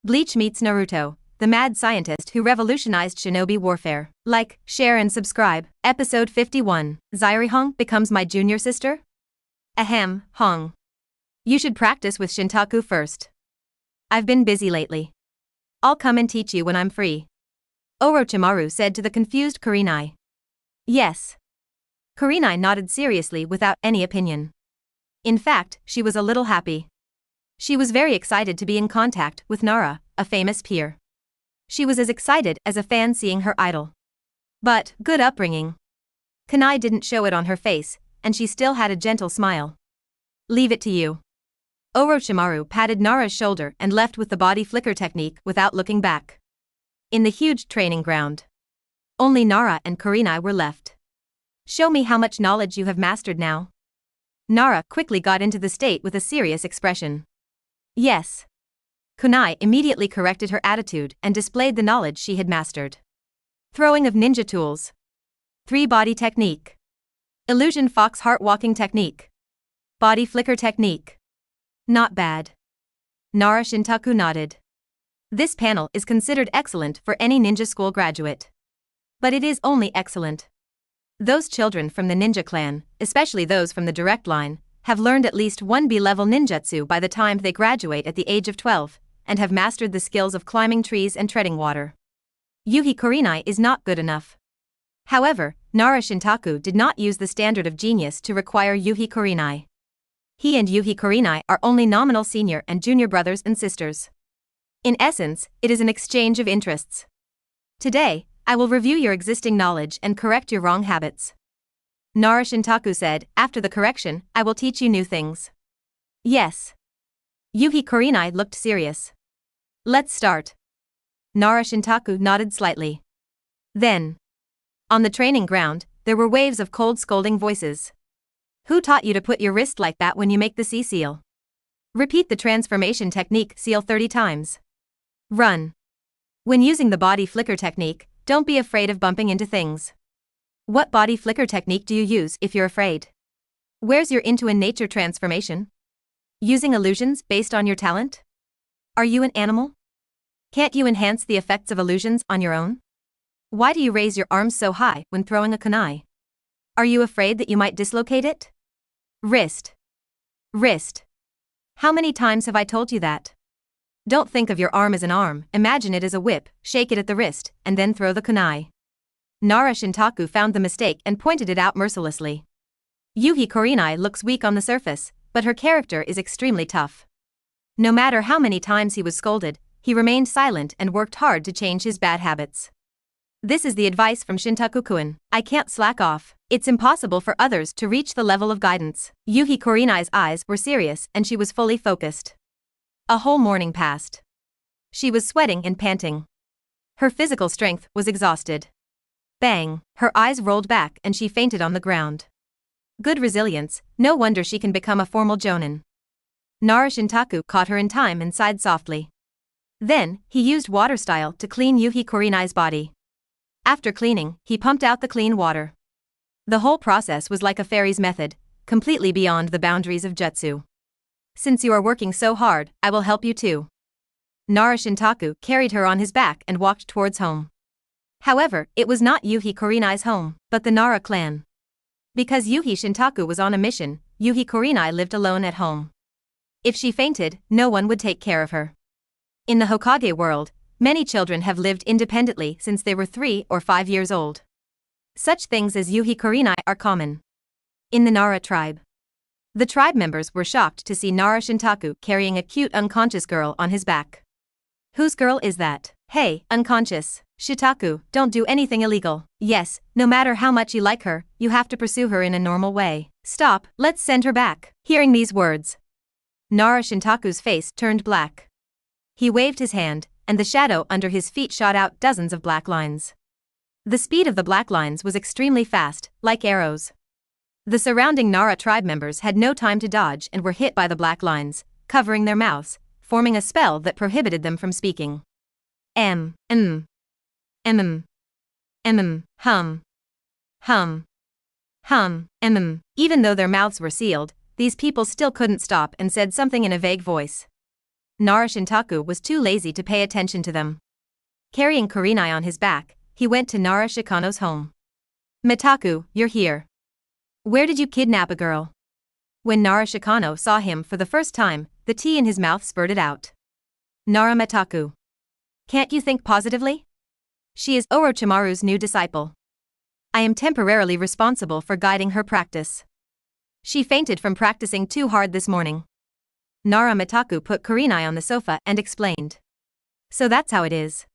Bleach meets Naruto, the mad scientist who revolutionized shinobi warfare. Like, share and subscribe. Episode 51. Zairi Hong becomes my junior sister? Ahem, Hong. You should practice with Shintaku first. I've been busy lately. I'll come and teach you when I'm free. Orochimaru said to the confused Kurenai. Yes. Kurenai nodded seriously without any opinion. In fact, she was a little happy. She was very excited to be in contact with Nara, a famous peer. She was as excited as a fan seeing her idol. But, good upbringing. Kunai didn't show it on her face, and she still had a gentle smile. Leave it to you. Orochimaru patted Nara's shoulder and left with the body flicker technique without looking back. In the huge training ground, only Nara and Kurenai were left. Show me how much knowledge you have mastered now. Nara quickly got into the state with a serious expression. Yes. Kunai immediately corrected her attitude and displayed the knowledge she had mastered. Throwing of ninja tools. 3-body technique. Illusion fox heart walking technique. Body flicker technique. Not bad. Nara Shintaku nodded. This panel is considered excellent for any ninja school graduate. But it is only excellent. Those children from the ninja clan, especially those from the direct line, have learned at least 1B level ninjutsu by the time they graduate at the age of 12, and have mastered the skills of climbing trees and treading water. Yuhi Kurenai is not good enough. However, Nara Shintaku did not use the standard of genius to require Yuhi Kurenai. He and Yuhi Kurenai are only nominal senior and junior brothers and sisters. In essence, it is an exchange of interests. Today, I will review your existing knowledge and correct your wrong habits. Nara Shintaku said, after the correction, I will teach you new things. Yes. Yuhi Kurenai looked serious. Let's start. Nara Shintaku nodded slightly. Then, on the training ground, there were waves of cold scolding voices. Who taught you to put your wrist like that when you make the sea seal? Repeat the transformation technique seal 30 times. Run. When using the body flicker technique, don't be afraid of bumping into things. What body flicker technique do you use if you're afraid? Where's your into in nature transformation? Using illusions based on your talent? Are you an animal? Can't you enhance the effects of illusions on your own? Why do you raise your arms so high when throwing a kunai? Are you afraid that you might dislocate it? Wrist. Wrist. How many times have I told you that? Don't think of your arm as an arm, imagine it as a whip, shake it at the wrist, and then throw the kunai. Nara Shintaku found the mistake and pointed it out mercilessly. Yuhi Kurenai looks weak on the surface, but her character is extremely tough. No matter how many times he was scolded, he remained silent and worked hard to change his bad habits. This is the advice from Shintaku-kun. I can't slack off. It's impossible for others to reach the level of guidance. Yuhi Kurenai's eyes were serious and she was fully focused. A whole morning passed. She was sweating and panting. Her physical strength was exhausted. Bang, her eyes rolled back and she fainted on the ground. Good resilience, no wonder she can become a formal jonin. Nara Shintaku caught her in time and sighed softly. Then, he used water style to clean Yuhi Kurenai's body. After cleaning, he pumped out the clean water. The whole process was like a fairy's method, completely beyond the boundaries of jutsu. Since you are working so hard, I will help you too. Nara Shintaku carried her on his back and walked towards home. However, it was not Yuhi Kurenai's home, but the Nara clan. Because Yuhi Shintaku was on a mission, Yuhi Kurenai lived alone at home. If she fainted, no one would take care of her. In the Hokage world, many children have lived independently since they were 3 or 5 years old. Such things as Yuhi Kurenai are common. In the Nara tribe, the tribe members were shocked to see Nara Shintaku carrying a cute unconscious girl on his back. Whose girl is that? Hey, unconscious. Shintaku, don't do anything illegal. Yes, no matter how much you like her, you have to pursue her in a normal way. Stop, let's send her back. Hearing these words, Nara Shintaku's face turned black. He waved his hand, and the shadow under his feet shot out dozens of black lines. The speed of the black lines was extremely fast, like arrows. The surrounding Nara tribe members had no time to dodge and were hit by the black lines, covering their mouths, forming a spell that prohibited them from speaking. Hum. Even though their mouths were sealed, these people still couldn't stop and said something in a vague voice. Nara Shintaku was too lazy to pay attention to them. Carrying Kurenai on his back, he went to Nara Shikano's home. Mitaku, you're here. Where did you kidnap a girl? When Nara Shikano saw him for the first time, the tea in his mouth spurted out. Nara Mitaku. Can't you think positively? She is Orochimaru's new disciple. I am temporarily responsible for guiding her practice. She fainted from practicing too hard this morning. Nara Mitaku put Kurenai on the sofa and explained. So that's how it is.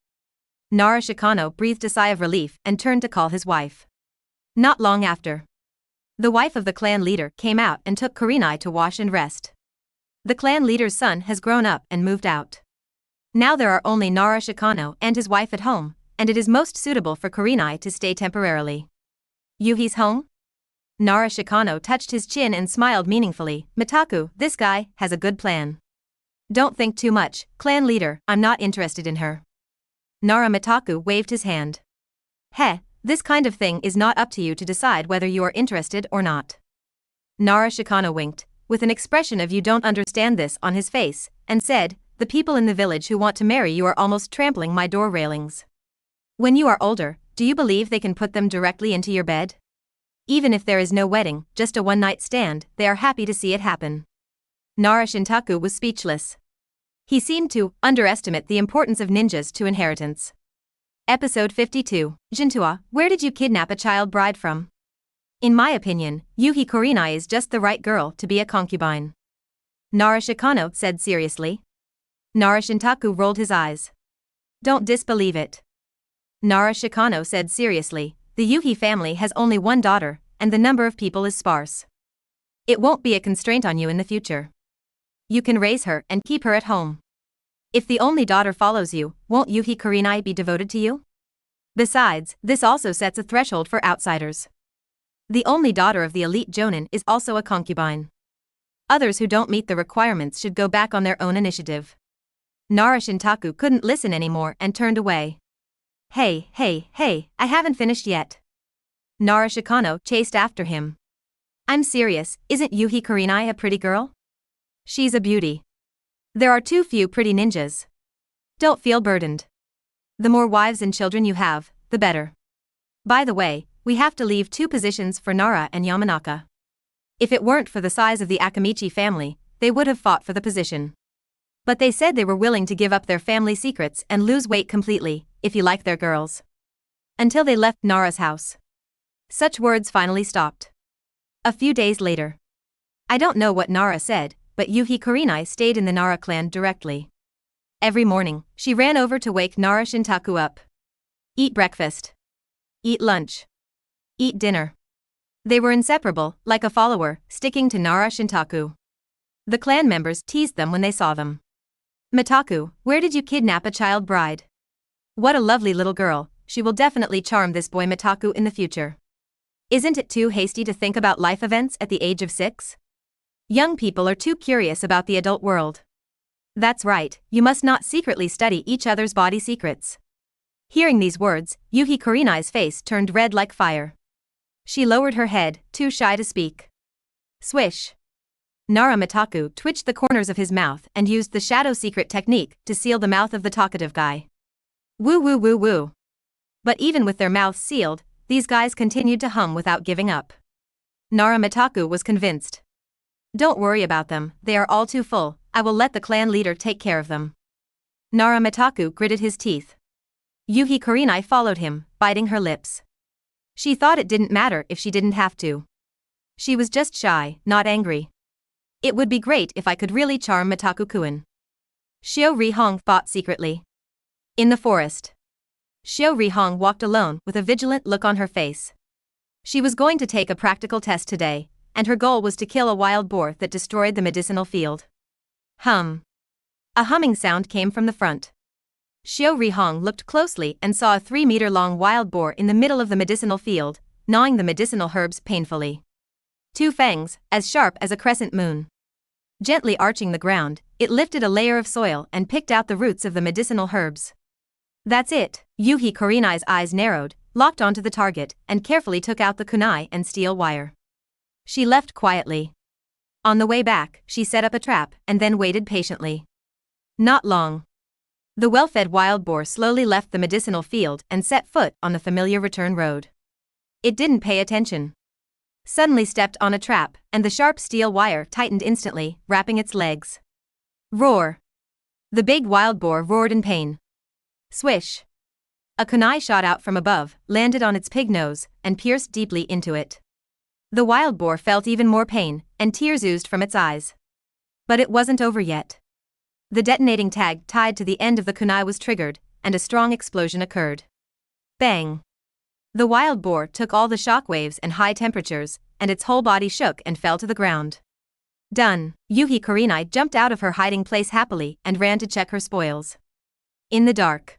Nara Shikano breathed a sigh of relief and turned to call his wife. Not long after, the wife of the clan leader came out and took Kurenai to wash and rest. The clan leader's son has grown up and moved out. Now there are only Nara Shikano and his wife at home, and it is most suitable for Kurenai to stay temporarily. Yuhi's home? Nara Shikano touched his chin and smiled meaningfully. Mitaku, this guy has a good plan. Don't think too much, clan leader, I'm not interested in her. Nara Mitaku waved his hand. Heh, this kind of thing is not up to you to decide whether you are interested or not. Nara Shikano winked, with an expression of you don't understand this on his face, and said, the people in the village who want to marry you are almost trampling my door railings. When you are older, do you believe they can put them directly into your bed? Even if there is no wedding, just a one-night stand, they are happy to see it happen. Nara Shintaku was speechless. He seemed to underestimate the importance of ninjas to inheritance. Episode 52, Jintua, where did you kidnap a child bride from? In my opinion, Yuhi Kurenai is just the right girl to be a concubine. Nara Shikano said seriously. Nara Shintaku rolled his eyes. Don't disbelieve it. Nara Shikano said seriously, the Yuhi family has only one daughter, and the number of people is sparse. It won't be a constraint on you in the future. You can raise her and keep her at home. If the only daughter follows you, won't Yuhi Kurenai be devoted to you? Besides, this also sets a threshold for outsiders. The only daughter of the elite jonin is also a concubine. Others who don't meet the requirements should go back on their own initiative. Nara Shintaku couldn't listen anymore and turned away. Hey, I haven't finished yet. Nara Shikano chased after him. I'm serious, isn't Yuhi Kurenai a pretty girl? She's a beauty. There are too few pretty ninjas. Don't feel burdened. The more wives and children you have, the better. By the way, we have to leave 2 positions for Nara and Yamanaka. If it weren't for the size of the Akamichi family, they would have fought for the position. But they said they were willing to give up their family secrets and lose weight completely, if you like their girls. Until they left Nara's house. Such words finally stopped. A few days later. I don't know what Nara said, but Yuhi Kurenai stayed in the Nara clan directly. Every morning, she ran over to wake Nara Shintaku up. Eat breakfast. Eat lunch. Eat dinner. They were inseparable, like a follower, sticking to Nara Shintaku. The clan members teased them when they saw them. Mitaku, where did you kidnap a child bride? What a lovely little girl, she will definitely charm this boy Mitaku in the future. Isn't it too hasty to think about life events at the age of 6? Young people are too curious about the adult world. That's right, you must not secretly study each other's body secrets. Hearing these words, Yuhi Kurenai's face turned red like fire. She lowered her head, too shy to speak. Swish. Nara Mitaku twitched the corners of his mouth and used the shadow secret technique to seal the mouth of the talkative guy. Woo woo woo woo. But even with their mouths sealed, these guys continued to hum without giving up. Nara Mitaku was convinced. Don't worry about them, they are all too full, I will let the clan leader take care of them. Nara Mitaku gritted his teeth. Yuhi Kurenai followed him, biting her lips. She thought it didn't matter if she didn't have to. She was just shy, not angry. It would be great if I could really charm Mitaku-kun. Xiao Rihong thought secretly. In the forest. Xiao Rihong walked alone with a vigilant look on her face. She was going to take a practical test today, and her goal was to kill a wild boar that destroyed the medicinal field. Hum. A humming sound came from the front. Xiao Rihong looked closely and saw a 3-meter-long wild boar in the middle of the medicinal field, gnawing the medicinal herbs painfully. 2 fangs, as sharp as a crescent moon. Gently arching the ground, it lifted a layer of soil and picked out the roots of the medicinal herbs. That's it, Yuhi Kurenai's eyes narrowed, locked onto the target, and carefully took out the kunai and steel wire. She left quietly. On the way back, she set up a trap and then waited patiently. Not long. The well-fed wild boar slowly left the medicinal field and set foot on the familiar return road. It didn't pay attention. Suddenly stepped on a trap, and the sharp steel wire tightened instantly, wrapping its legs. Roar! The big wild boar roared in pain. Swish! A kunai shot out from above, landed on its pig nose, and pierced deeply into it. The wild boar felt even more pain, and tears oozed from its eyes. But it wasn't over yet. The detonating tag tied to the end of the kunai was triggered, and a strong explosion occurred. Bang! The wild boar took all the shock waves and high temperatures, and its whole body shook and fell to the ground. Done. Yuhi Kurenai jumped out of her hiding place happily and ran to check her spoils. In the dark.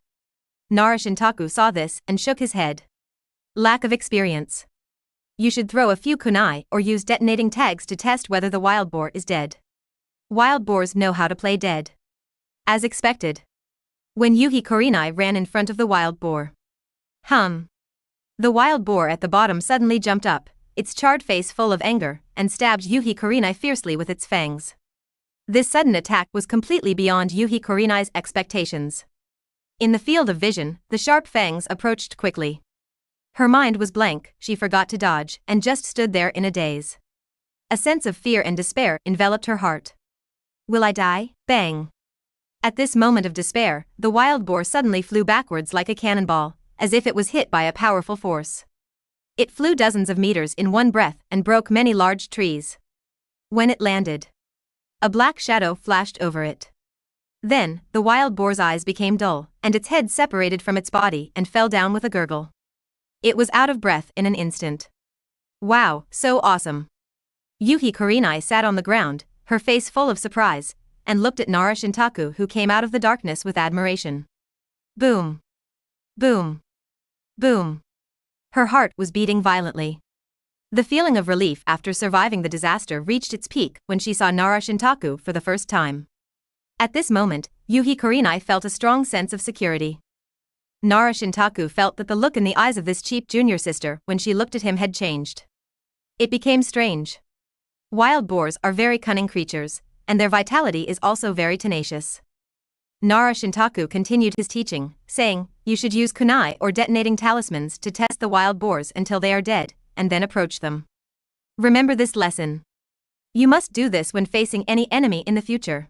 Nara Shintaku saw this and shook his head. Lack of experience. You should throw a few kunai or use detonating tags to test whether the wild boar is dead. Wild boars know how to play dead. As expected. When Yuhi Kurenai ran in front of the wild boar. The wild boar at the bottom suddenly jumped up, its charred face full of anger, and stabbed Yuhi Kurenai fiercely with its fangs. This sudden attack was completely beyond Yuhi Kurenai's expectations. In the field of vision, the sharp fangs approached quickly. Her mind was blank, she forgot to dodge, and just stood there in a daze. A sense of fear and despair enveloped her heart. Will I die? Bang! At this moment of despair, the wild boar suddenly flew backwards like a cannonball, as if it was hit by a powerful force. It flew dozens of meters in one breath and broke many large trees. When it landed, a black shadow flashed over it. Then, the wild boar's eyes became dull, and its head separated from its body and fell down with a gurgle. It was out of breath in an instant. Wow, so awesome! Yuhi Kurenai sat on the ground, her face full of surprise, and looked at Nara Shintaku, who came out of the darkness with admiration. Boom! Boom! Boom! Her heart was beating violently. The feeling of relief after surviving the disaster reached its peak when she saw Nara Shintaku for the first time. At this moment, Yuhi Kurenai felt a strong sense of security. Nara Shintaku felt that the look in the eyes of this cheap junior sister when she looked at him had changed. It became strange. Wild boars are very cunning creatures, and their vitality is also very tenacious. Nara Shintaku continued his teaching, saying, you should use kunai or detonating talismans to test the wild boars until they are dead, and then approach them. Remember this lesson. You must do this when facing any enemy in the future.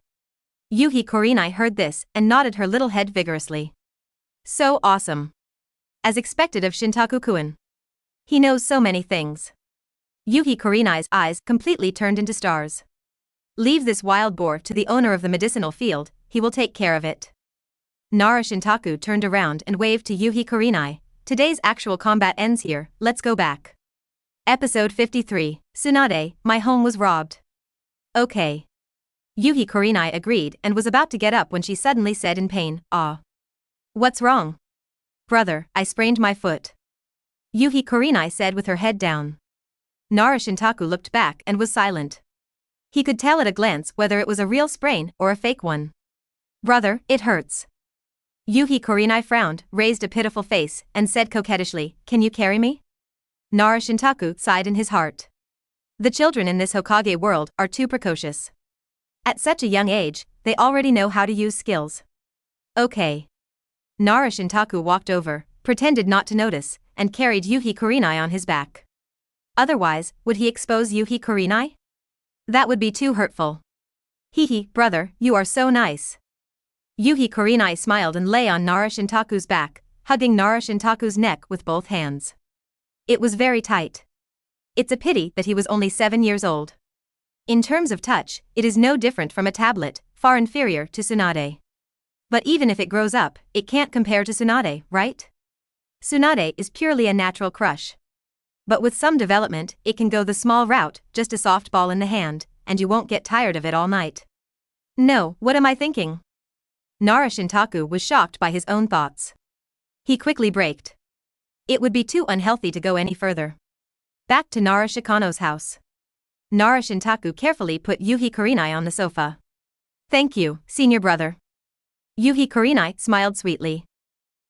Yuhi Kurenai heard this and nodded her little head vigorously. So awesome. As expected of Shintaku-kun. He knows so many things. Yuhi Kurenai's eyes completely turned into stars. Leave this wild boar to the owner of the medicinal field, he will take care of it. Nara Shintaku turned around and waved to Yuhi Kurenai. Today's actual combat ends here, let's go back. Episode 53, Tsunade, my home was robbed. Okay. Yuhi Kurenai agreed and was about to get up when she suddenly said in pain, ah. What's wrong? Brother, I sprained my foot. Yuhi Kurenai said with her head down. Nara Shintaku looked back and was silent. He could tell at a glance whether it was a real sprain or a fake one. Brother, it hurts. Yuhi Kurenai frowned, raised a pitiful face, and said coquettishly, can you carry me? Nara Shintaku sighed in his heart. The children in this Hokage world are too precocious. At such a young age, they already know how to use skills. Okay. Nara Shintaku walked over, pretended not to notice, and carried Yuhi Kurenai on his back. Otherwise, would he expose Yuhi Kurenai? That would be too hurtful. Hee, brother, you are so nice. Yuhi Kurenai smiled and lay on Nara Shintaku's back, hugging Nara Shintaku's neck with both hands. It was very tight. It's a pity that he was only 7 years old. In terms of touch, it is no different from a tablet, far inferior to Tsunade. But even if it grows up, it can't compare to Tsunade, right? Tsunade is purely a natural crush. But with some development, it can go the small route, just a soft ball in the hand, and you won't get tired of it all night. No, what am I thinking? Nara Shintaku was shocked by his own thoughts. He quickly braked. It would be too unhealthy to go any further. Back to Nara Shikano's house. Nara Shintaku carefully put Yuhi Kurenai on the sofa. Thank you, senior brother. Yuhi Kurenai smiled sweetly.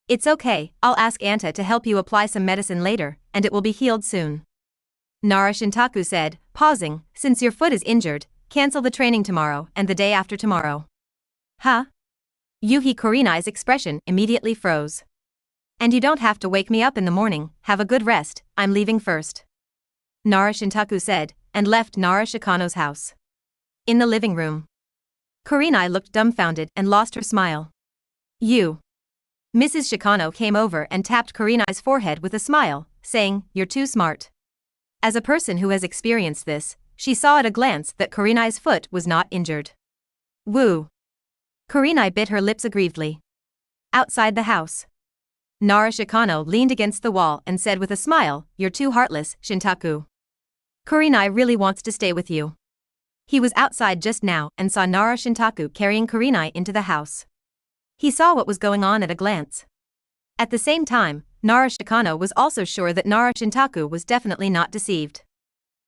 It's okay, I'll ask Anta to help you apply some medicine later, and it will be healed soon. Nara Shintaku said, pausing, since your foot is injured, cancel the training tomorrow and the day after tomorrow. Huh? Yuhi Kurenai's expression immediately froze. And you don't have to wake me up in the morning, have a good rest, I'm leaving first. Nara Shintaku said, and left Nara Shikano's house. In the living room. Kurenai looked dumbfounded and lost her smile. You. Mrs. Shikano came over and tapped Kurenai's forehead with a smile, saying, you're too smart. As a person who has experienced this, she saw at a glance that Kurenai's foot was not injured. Woo. Kurenai bit her lips aggrievedly. Outside the house. Nara Shikano leaned against the wall and said with a smile, you're too heartless, Shintaku. Kurenai really wants to stay with you. He was outside just now and saw Nara Shintaku carrying Kurenai into the house. He saw what was going on at a glance. At the same time, Nara Shikano was also sure that Nara Shintaku was definitely not deceived.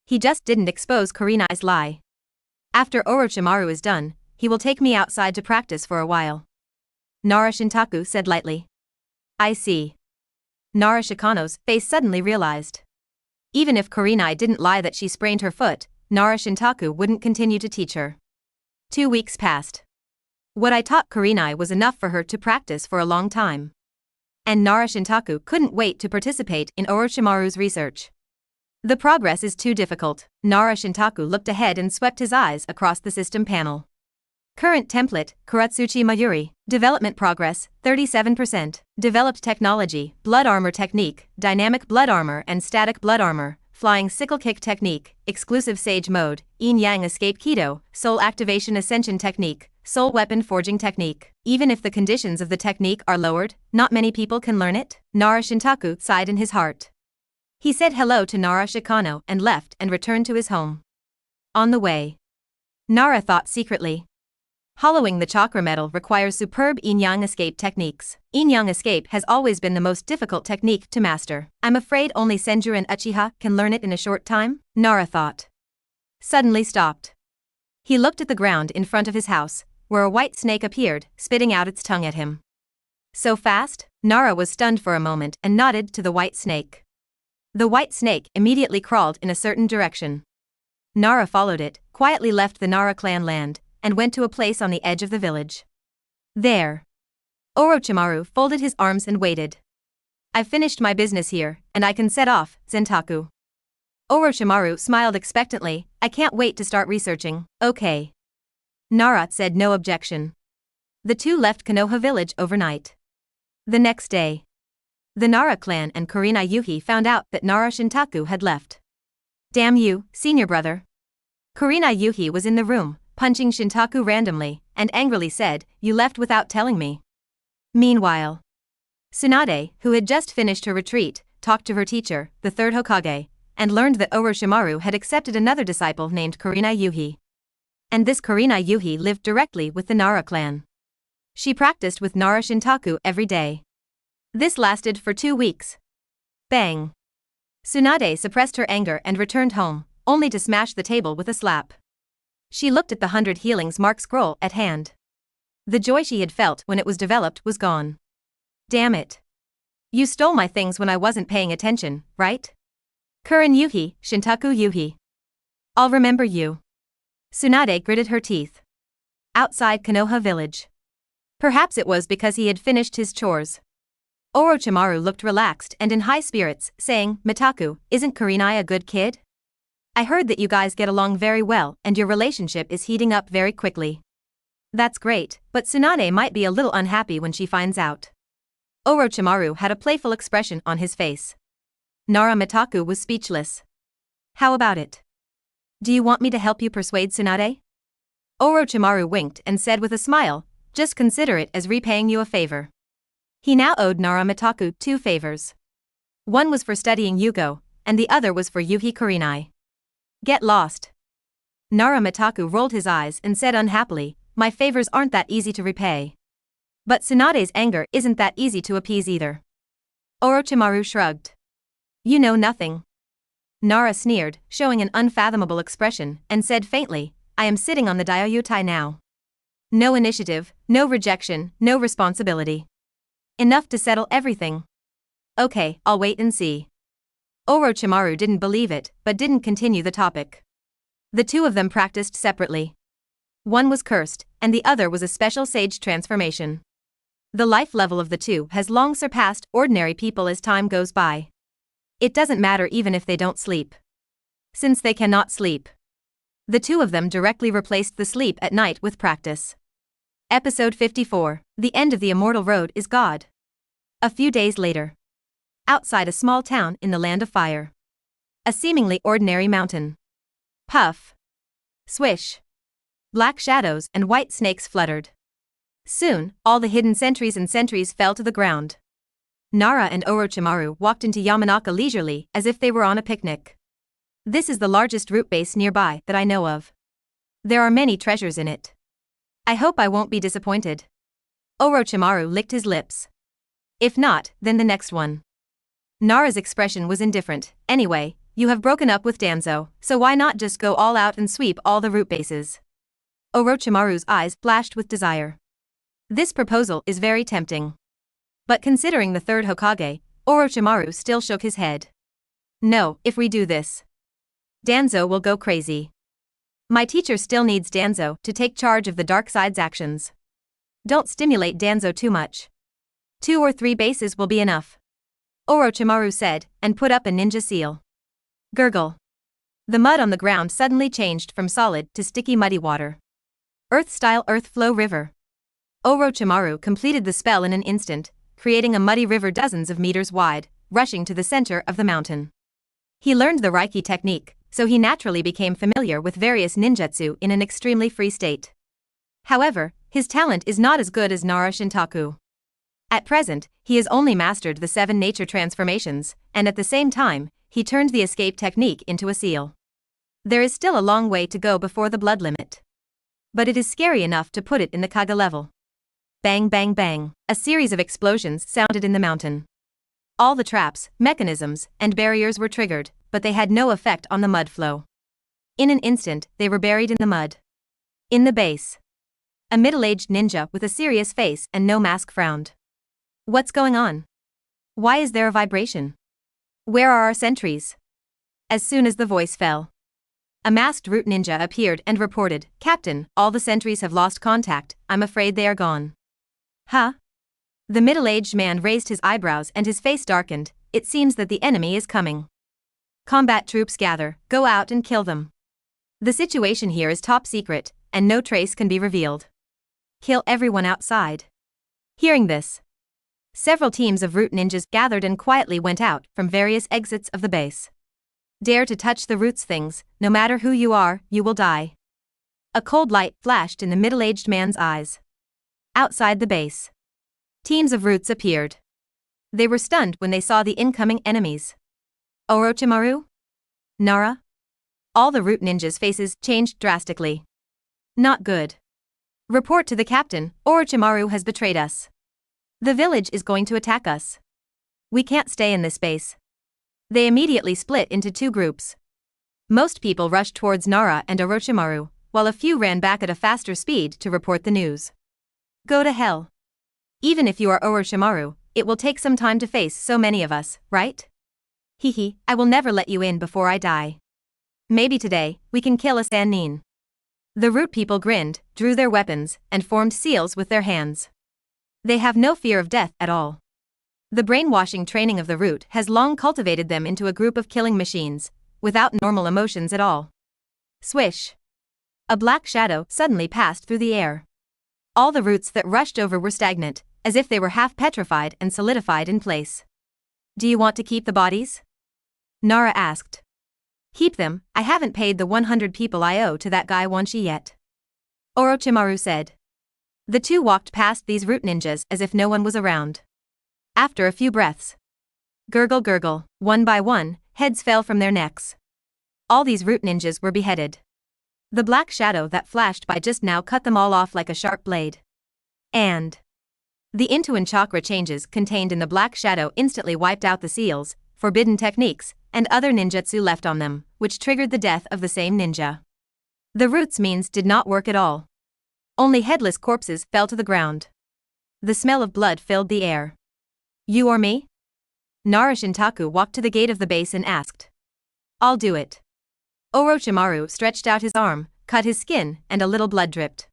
He just didn't expose Kurenai's lie. After Orochimaru is done, he will take me outside to practice for a while. Nara Shintaku said lightly. I see. Nara Shikano's face suddenly realized. Even if Kurenai didn't lie that she sprained her foot, Nara Shintaku wouldn't continue to teach her. 2 weeks passed. What I taught Kurenai was enough for her to practice for a long time. And Nara Shintaku couldn't wait to participate in Orochimaru's research. The progress is too difficult. Nara Shintaku looked ahead and swept his eyes across the system panel. Current template, Kurotsuchi Mayuri. Development progress, 37%. Developed technology, blood armor technique, dynamic blood armor and static blood armor, flying sickle kick technique, exclusive sage mode, yin-yang escape Kidō, soul activation ascension technique, soul weapon forging technique. Even if the conditions of the technique are lowered, not many people can learn it. Nara Shintaku sighed in his heart. He said hello to Nara Shikano and left and returned to his home. On the way, Nara thought secretly. Hollowing the chakra metal requires superb yin-yang escape techniques. Yin-yang escape has always been the most difficult technique to master. I'm afraid only Senju and Uchiha can learn it in a short time, Nara thought. Suddenly stopped. He looked at the ground in front of his house, where a white snake appeared, spitting out its tongue at him. So fast? Nara was stunned for a moment and nodded to the white snake. The white snake immediately crawled in a certain direction. Nara followed it, quietly left the Nara clan land, and went to a place on the edge of the village. There. Orochimaru folded his arms and waited. I've finished my business here, and I can set off, Zentaku. Orochimaru smiled expectantly, I can't wait to start researching. Okay. Nara said no objection. The two left Konoha village overnight. The next day. The Nara clan and Kurenai Yuhi found out that Nara Shintaku had left. Damn you, senior brother. Kurenai Yuhi was in the room, punching Shintaku randomly, and angrily said, you left without telling me. Meanwhile, Tsunade, who had just finished her retreat, talked to her teacher, the third Hokage, and learned that Orochimaru had accepted another disciple named Kurenai Yuhi. And this Kurenai Yuhi lived directly with the Nara clan. She practiced with Nara Shintaku every day. This lasted for 2 weeks. Bang! Tsunade suppressed her anger and returned home, only to smash the table with a slap. She looked at the 100 healings mark scroll at hand. The joy she had felt when it was developed was gone. Damn it. You stole my things when I wasn't paying attention, right? Kuren Yuhi, Shintaku Yuhi. I'll remember you. Tsunade gritted her teeth. Outside Konoha village. Perhaps it was because he had finished his chores. Orochimaru looked relaxed and in high spirits, saying, Mitaku, isn't Kurenai a good kid? I heard that you guys get along very well and your relationship is heating up very quickly. That's great, but Tsunade might be a little unhappy when she finds out. Orochimaru had a playful expression on his face. Nara Mitaku was speechless. How about it? Do you want me to help you persuade Tsunade? Orochimaru winked and said with a smile, just consider it as repaying you a favor. He now owed Nara Mitaku 2 favors. One was for studying Yugo, and the other was for Yuhi Kurenai. Get lost. Nara Mitaku rolled his eyes and said unhappily, my favors aren't that easy to repay. But Tsunade's anger isn't that easy to appease either. Orochimaru shrugged. You know nothing. Nara sneered, showing an unfathomable expression, and said faintly, I am sitting on the Daiyutai now. No initiative, no rejection, no responsibility. Enough to settle everything. Okay, I'll wait and see. Orochimaru didn't believe it, but didn't continue the topic. The two of them practiced separately. One was cursed, and the other was a special sage transformation. The life level of the two has long surpassed ordinary people as time goes by. It doesn't matter even if they don't sleep. Since they cannot sleep, the two of them directly replaced the sleep at night with practice. Episode 54, The End of the Immortal Road is God. A few days later. Outside a small town in the Land of Fire. A seemingly ordinary mountain. Puff. Swish. Black shadows and white snakes fluttered. Soon, all the hidden sentries fell to the ground. Nara and Orochimaru walked into Yamanaka leisurely as if they were on a picnic. This is the largest root base nearby that I know of. There are many treasures in it. I hope I won't be disappointed. Orochimaru licked his lips. If not, then the next one. Nara's expression was indifferent. Anyway, you have broken up with Danzo, so why not just go all out and sweep all the root bases? Orochimaru's eyes flashed with desire. This proposal is very tempting. But considering the third Hokage, Orochimaru still shook his head. No, if we do this, Danzo will go crazy. My teacher still needs Danzo to take charge of the dark side's actions. Don't stimulate Danzo too much. 2 or 3 bases will be enough. Orochimaru said, and put up a ninja seal. Gurgle. The mud on the ground suddenly changed from solid to sticky muddy water. Earth-style earth flow river. Orochimaru completed the spell in an instant, creating a muddy river dozens of meters wide, rushing to the center of the mountain. He learned the Raikage technique, so he naturally became familiar with various ninjutsu in an extremely free state. However, his talent is not as good as Nara Shintaku. At present, he has only mastered the 7 nature transformations, and at the same time, he turned the escape technique into a seal. There is still a long way to go before the blood limit. But it is scary enough to put it in the Kage level. Bang bang bang, a series of explosions sounded in the mountain. All the traps, mechanisms, and barriers were triggered, but they had no effect on the mud flow. In an instant, they were buried in the mud. In the base, a middle-aged ninja with a serious face and no mask frowned. What's going on? Why is there a vibration? Where are our sentries? As soon as the voice fell, a masked root ninja appeared and reported, Captain, all the sentries have lost contact, I'm afraid they are gone. Huh? The middle-aged man raised his eyebrows and his face darkened. It seems that the enemy is coming. Combat troops gather, go out and kill them. The situation here is top secret, and no trace can be revealed. Kill everyone outside. Hearing this, several teams of root ninjas gathered and quietly went out from various exits of the base. Dare to touch the roots things, no matter who you are, you will die. A cold light flashed in the middle-aged man's eyes. Outside the base, teams of roots appeared. They were stunned when they saw the incoming enemies. Orochimaru? Nara? All the root ninjas' faces changed drastically. Not good. Report to the captain, Orochimaru has betrayed us. The village is going to attack us. We can't stay in this base. They immediately split into 2 groups. Most people rushed towards Nara and Orochimaru, while a few ran back at a faster speed to report the news. Go to hell. Even if you are Orochimaru, it will take some time to face so many of us, right? Hehe, I will never let you in before I die. Maybe today, we can kill a Sannin. The root people grinned, drew their weapons, and formed seals with their hands. They have no fear of death at all. The brainwashing training of the root has long cultivated them into a group of killing machines, without normal emotions at all. Swish. A black shadow suddenly passed through the air. All the roots that rushed over were stagnant, as if they were half petrified and solidified in place. Do you want to keep the bodies? Nara asked. Keep them, I haven't paid the 100 people I owe to that guy Wanshi yet. Orochimaru said. The two walked past these root ninjas as if no one was around. After a few breaths, gurgle gurgle, one by one, heads fell from their necks. All these root ninjas were beheaded. The black shadow that flashed by just now cut them all off like a sharp blade. And the Intuan chakra changes contained in the black shadow instantly wiped out the seals, forbidden techniques, and other ninjutsu left on them, which triggered the death of the same ninja. The roots means did not work at all. Only headless corpses fell to the ground. The smell of blood filled the air. You or me? Nara Shintaku walked to the gate of the base and asked. I'll do it. Orochimaru stretched out his arm, cut his skin, and a little blood dripped.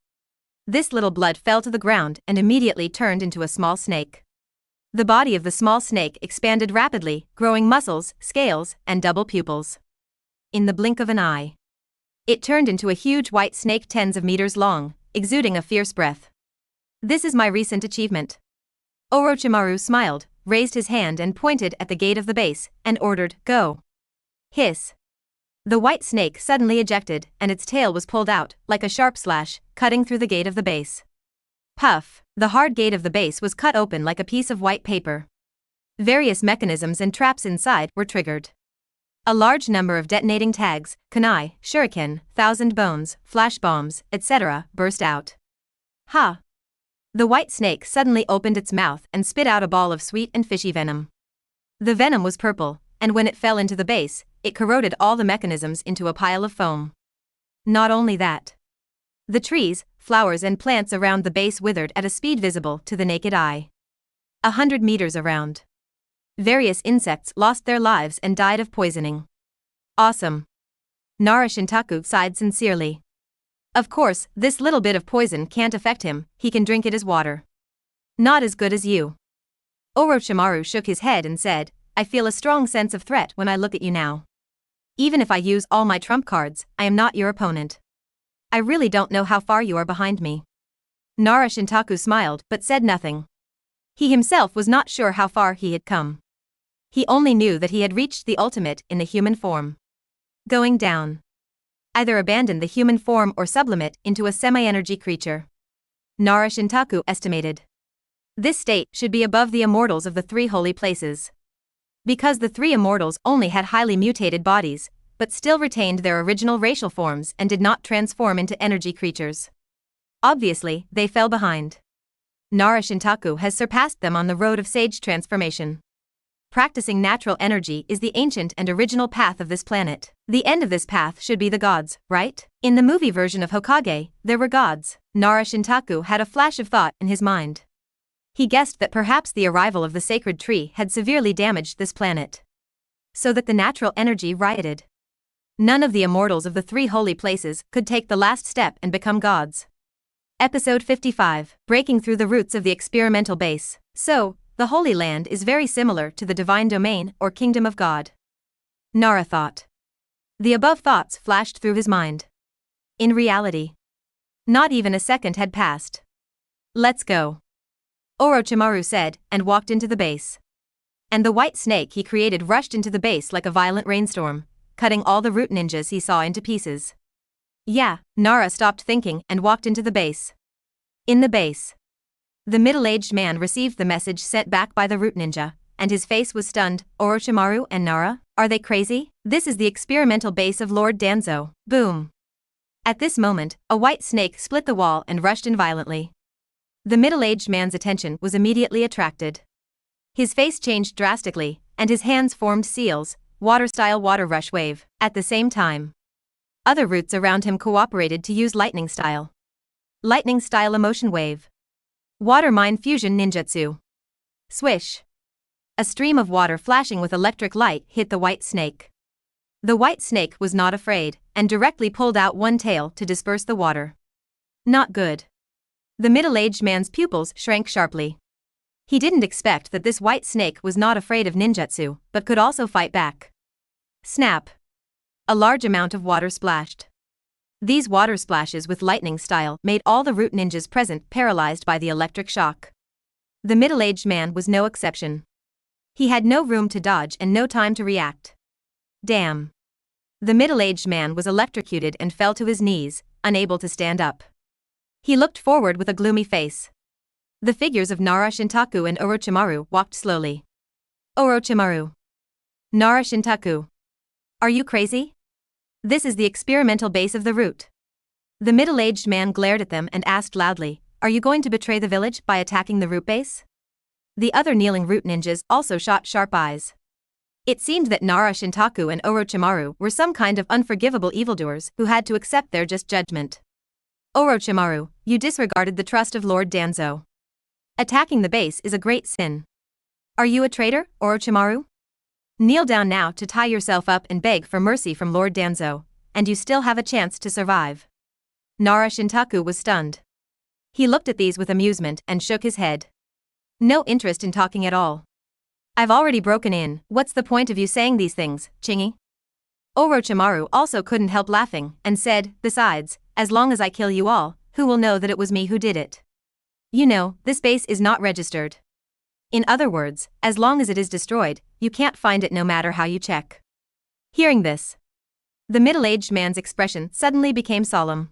This little blood fell to the ground and immediately turned into a small snake. The body of the small snake expanded rapidly, growing muscles, scales, and double pupils. In the blink of an eye, it turned into a huge white snake tens of meters long, exuding a fierce breath. This is my recent achievement. Orochimaru smiled, raised his hand and pointed at the gate of the base, and ordered, "Go." Hiss. The white snake suddenly ejected, and its tail was pulled out, like a sharp slash, cutting through the gate of the base. Puff! The hard gate of the base was cut open like a piece of white paper. Various mechanisms and traps inside were triggered. A large number of detonating tags, kunai, shuriken, thousand bones, flash bombs, etc., burst out. Ha! The white snake suddenly opened its mouth and spit out a ball of sweet and fishy venom. The venom was purple, and when it fell into the base, it corroded all the mechanisms into a pile of foam. Not only that. The trees, flowers and plants around the base withered at a speed visible to the naked eye. 100 meters around. Various insects lost their lives and died of poisoning. Awesome. Nara Shintaku sighed sincerely. Of course, this little bit of poison can't affect him, he can drink it as water. Not as good as you. Orochimaru shook his head and said, I feel a strong sense of threat when I look at you now. Even if I use all my trump cards, I am not your opponent. I really don't know how far you are behind me. Nara Shintaku smiled but said nothing. He himself was not sure how far he had come. He only knew that he had reached the ultimate in the human form. Going down. Either abandon the human form or sublimate into a semi-energy creature. Nara Shintaku estimated. This state should be above the immortals of the three holy places. Because the three immortals only had highly mutated bodies, but still retained their original racial forms and did not transform into energy creatures. Obviously, they fell behind. Nara Shintaku has surpassed them on the road of sage transformation. Practicing natural energy is the ancient and original path of this planet. The end of this path should be the gods, right? In the movie version of Hokage, there were gods. Nara Shintaku had a flash of thought in his mind. He guessed that perhaps the arrival of the sacred tree had severely damaged this planet, so that the natural energy rioted. None of the immortals of the three holy places could take the last step and become gods. Episode 55, Breaking Through the Roots of the Experimental Base. So, the Holy Land is very similar to the Divine Domain or Kingdom of God. Nara thought. The above thoughts flashed through his mind. In reality, not even a second had passed. Let's go. Orochimaru said, and walked into the base. And the white snake he created rushed into the base like a violent rainstorm, cutting all the root ninjas he saw into pieces. Yeah, Nara stopped thinking and walked into the base. In the base, the middle-aged man received the message sent back by the root ninja, and his face was stunned. Orochimaru and Nara, are they crazy? This is the experimental base of Lord Danzo. Boom. At this moment, a white snake split the wall and rushed in violently. The middle-aged man's attention was immediately attracted. His face changed drastically, and his hands formed seals, water-style water rush wave. At the same time, other roots around him cooperated to use lightning-style emotion wave. Water mine fusion ninjutsu. Swish. A stream of water flashing with electric light hit the white snake. The white snake was not afraid, and directly pulled out one tail to disperse the water. Not good. The middle-aged man's pupils shrank sharply. He didn't expect that this white snake was not afraid of ninjutsu, but could also fight back. Snap. A large amount of water splashed. These water splashes with lightning style made all the root ninjas present paralyzed by the electric shock. The middle-aged man was no exception. He had no room to dodge and no time to react. Damn. The middle-aged man was electrocuted and fell to his knees, unable to stand up. He looked forward with a gloomy face. The figures of Nara Shintaku and Orochimaru walked slowly. Orochimaru. Nara Shintaku. Are you crazy? This is the experimental base of the root. The middle-aged man glared at them and asked loudly, Are you going to betray the village by attacking the root base? The other kneeling root ninjas also shot sharp eyes. It seemed that Nara Shintaku and Orochimaru were some kind of unforgivable evildoers who had to accept their just judgment. Orochimaru, you disregarded the trust of Lord Danzo. Attacking the base is a great sin. Are you a traitor, Orochimaru? Kneel down now to tie yourself up and beg for mercy from Lord Danzo, and you still have a chance to survive. Nara Shintaku was stunned. He looked at these with amusement and shook his head. No interest in talking at all. I've already broken in, what's the point of you saying these things, Chingy? Orochimaru also couldn't help laughing and said, besides, as long as I kill you all, who will know that it was me who did it? You know, this base is not registered. In other words, as long as it is destroyed, you can't find it no matter how you check. Hearing this, the middle-aged man's expression suddenly became solemn.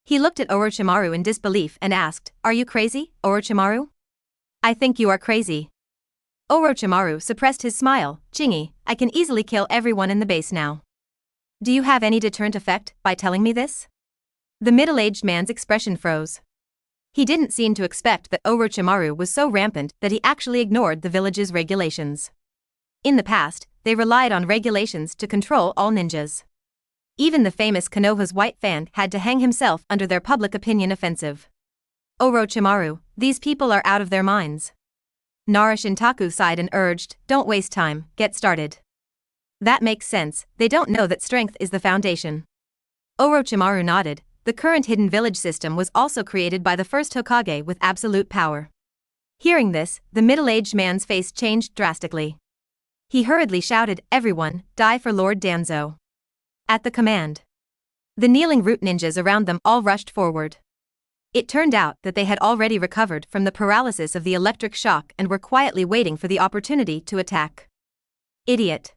He looked at Orochimaru in disbelief and asked, Are you crazy, Orochimaru? I think you are crazy. Orochimaru suppressed his smile. Chingy, I can easily kill everyone in the base now. Do you have any deterrent effect by telling me this? The middle-aged man's expression froze. He didn't seem to expect that Orochimaru was so rampant that he actually ignored the village's regulations. In the past, they relied on regulations to control all ninjas. Even the famous Konoha's white fan had to hang himself under their public opinion offensive. Orochimaru, these people are out of their minds. Nara Shintaku sighed and urged, Don't waste time, get started. That makes sense, they don't know that strength is the foundation. Orochimaru nodded. The current hidden village system was also created by the first Hokage with absolute power. Hearing this, the middle-aged man's face changed drastically. He hurriedly shouted, Everyone, die for Lord Danzo. At the command, the kneeling root ninjas around them all rushed forward. It turned out that they had already recovered from the paralysis of the electric shock and were quietly waiting for the opportunity to attack. Idiot.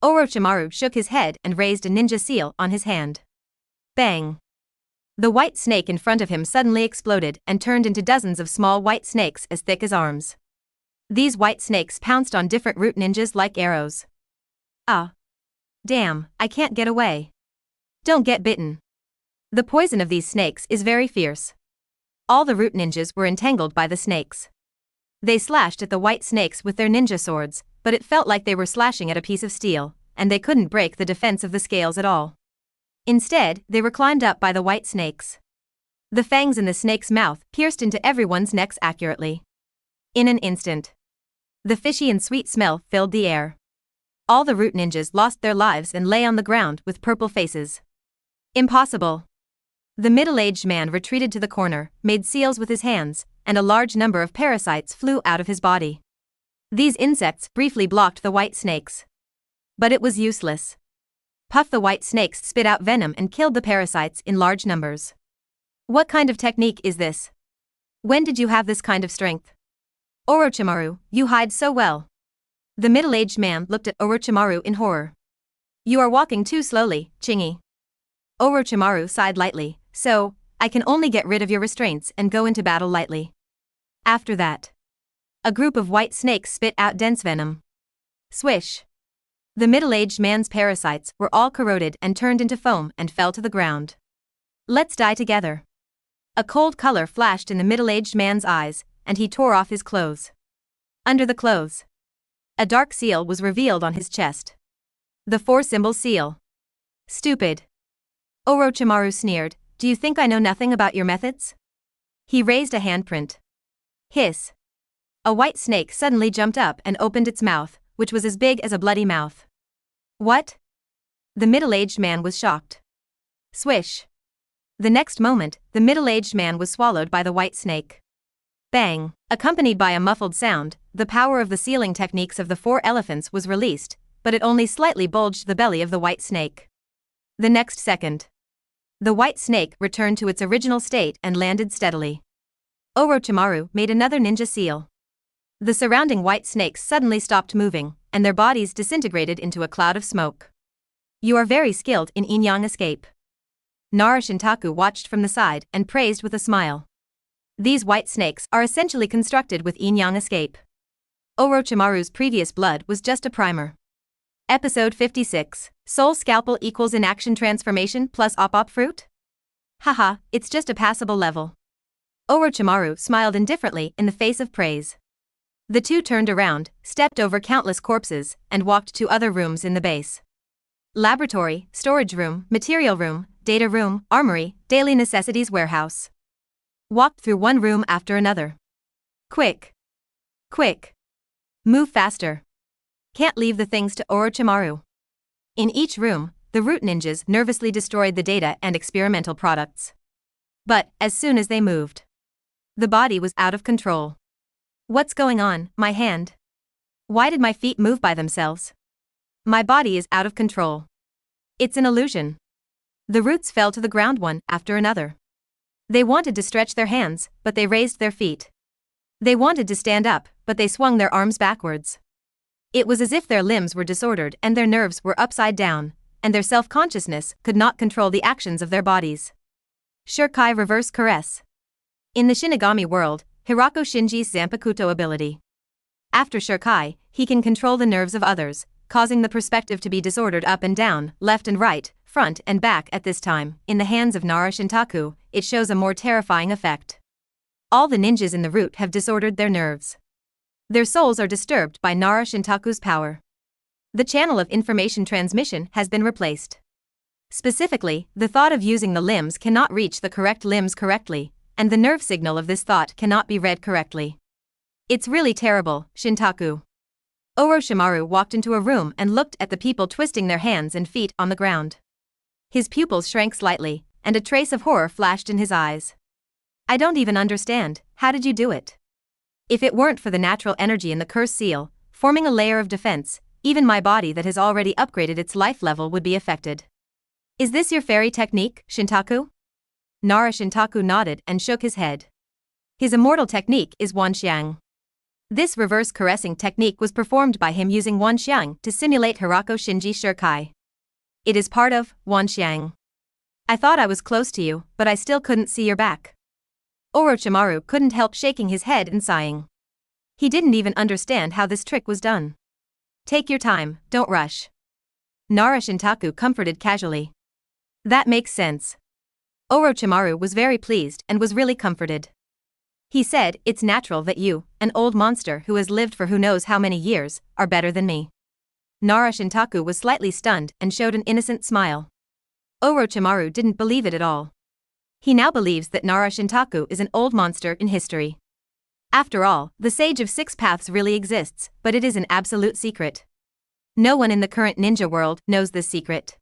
Orochimaru shook his head and raised a ninja seal on his hand. Bang. The white snake in front of him suddenly exploded and turned into dozens of small white snakes as thick as arms. These white snakes pounced on different root ninjas like arrows. Ah. Damn, I can't get away. Don't get bitten. The poison of these snakes is very fierce. All the root ninjas were entangled by the snakes. They slashed at the white snakes with their ninja swords, but it felt like they were slashing at a piece of steel, and they couldn't break the defense of the scales at all. Instead, they were climbed up by the white snakes. The fangs in the snake's mouth pierced into everyone's necks accurately. In an instant, the fishy and sweet smell filled the air. All the root ninjas lost their lives and lay on the ground with purple faces. Impossible. The middle-aged man retreated to the corner, made seals with his hands, and a large number of parasites flew out of his body. These insects briefly blocked the white snakes. But it was useless. Puff the white snakes spit out venom and killed the parasites in large numbers. What kind of technique is this? When did you have this kind of strength? Orochimaru, you hide so well. The middle-aged man looked at Orochimaru in horror. You are walking too slowly, Chingy. Orochimaru sighed lightly, so, I can only get rid of your restraints and go into battle lightly. After that, a group of white snakes spit out dense venom. Swish. The middle-aged man's parasites were all corroded and turned into foam and fell to the ground. Let's die together. A cold color flashed in the middle-aged man's eyes, and he tore off his clothes. Under the clothes, a dark seal was revealed on his chest. The 4-symbol seal. Stupid. Orochimaru sneered, do you think I know nothing about your methods? He raised a handprint. Hiss. A white snake suddenly jumped up and opened its mouth, which was as big as a bloody mouth. What? The middle-aged man was shocked. Swish. The next moment, the middle-aged man was swallowed by the white snake. Bang. Accompanied by a muffled sound, the power of the sealing techniques of the 4 elephants was released, but it only slightly bulged the belly of the white snake. The next second, the white snake returned to its original state and landed steadily. Orochimaru made another ninja seal. The surrounding white snakes suddenly stopped moving, and their bodies disintegrated into a cloud of smoke. You are very skilled in yin-yang escape. Nara Shintaku watched from the side and praised with a smile. These white snakes are essentially constructed with yin-yang escape. Orochimaru's previous blood was just a primer. Episode 56, Soul Scalpel equals inaction transformation plus op-op fruit? Haha, it's just a passable level. Orochimaru smiled indifferently in the face of praise. The two turned around, stepped over countless corpses, and walked to other rooms in the base. Laboratory, storage room, material room, data room, armory, daily necessities warehouse. Walked through one room after another. Quick. Quick. Move faster. Can't leave the things to Orochimaru. In each room, the root ninjas nervously destroyed the data and experimental products. But, as soon as they moved, The body was out of control. What's going on, my hand? Why did my feet move by themselves? My body is out of control. It's an illusion. The roots fell to the ground one after another. They wanted to stretch their hands, but they raised their feet. They wanted to stand up, but they swung their arms backwards. It was as if their limbs were disordered and their nerves were upside down, and their self-consciousness could not control the actions of their bodies. Shurkai Reverse Caress. In the Shinigami world, Hirako Shinji's Zanpakuto ability. After Shurkai, he can control the nerves of others, causing the perspective to be disordered up and down, left and right, front and back at this time. In the hands of Nara Shintaku, it shows a more terrifying effect. All the ninjas in the route have disordered their nerves. Their souls are disturbed by Nara Shintaku's power. The channel of information transmission has been replaced. Specifically, the thought of using the limbs cannot reach the correct limbs correctly, and the nerve signal of this thought cannot be read correctly. It's really terrible, Shintaku. Orochimaru walked into a room and looked at the people twisting their hands and feet on the ground. His pupils shrank slightly, and a trace of horror flashed in his eyes. I don't even understand, how did you do it? If it weren't for the natural energy in the curse seal, forming a layer of defense, even my body that has already upgraded its life level would be affected. Is this your fairy technique, Shintaku? Nara Shintaku nodded and shook his head. His immortal technique is Wanxiang. This reverse caressing technique was performed by him using Wanxiang to simulate Hirako Shinji Shurkai. It is part of Wanxiang. I thought I was close to you, but I still couldn't see your back. Orochimaru couldn't help shaking his head and sighing. He didn't even understand how this trick was done. Take your time, don't rush. Nara Shintaku comforted casually. That makes sense. Orochimaru was very pleased and was really comforted. He said, it's natural that you, an old monster who has lived for who knows how many years, are better than me. Nara Shintaku was slightly stunned and showed an innocent smile. Orochimaru didn't believe it at all. He now believes that Nara Shintaku is an old monster in history. After all, the Sage of Six Paths really exists, but it is an absolute secret. No one in the current ninja world knows this secret.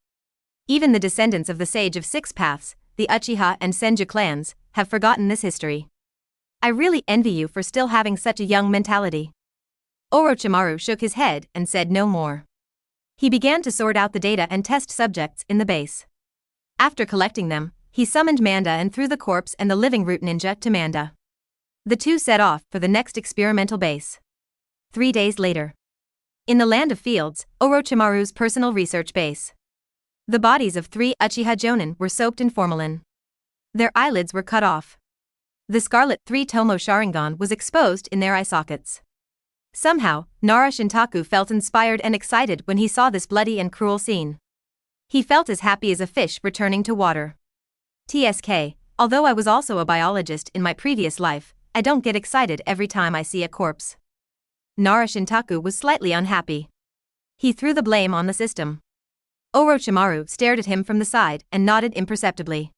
Even the descendants of the Sage of Six Paths, the Uchiha and Senju clans, have forgotten this history. I really envy you for still having such a young mentality. Orochimaru shook his head and said no more. He began to sort out the data and test subjects in the base. After collecting them, he summoned Manda and threw the corpse and the living root ninja to Manda. The two set off for the next experimental base. 3 days later. In the Land of Fields, Orochimaru's personal research base. The bodies of 3 Uchiha Jonin were soaked in formalin. Their eyelids were cut off. The Scarlet 3 Tomo Sharingan was exposed in their eye sockets. Somehow, Nara Shintaku felt inspired and excited when he saw this bloody and cruel scene. He felt as happy as a fish returning to water. TSK, although I was also a biologist in my previous life, I don't get excited every time I see a corpse. Nara Shintaku was slightly unhappy. He threw the blame on the system. Orochimaru stared at him from the side and nodded imperceptibly.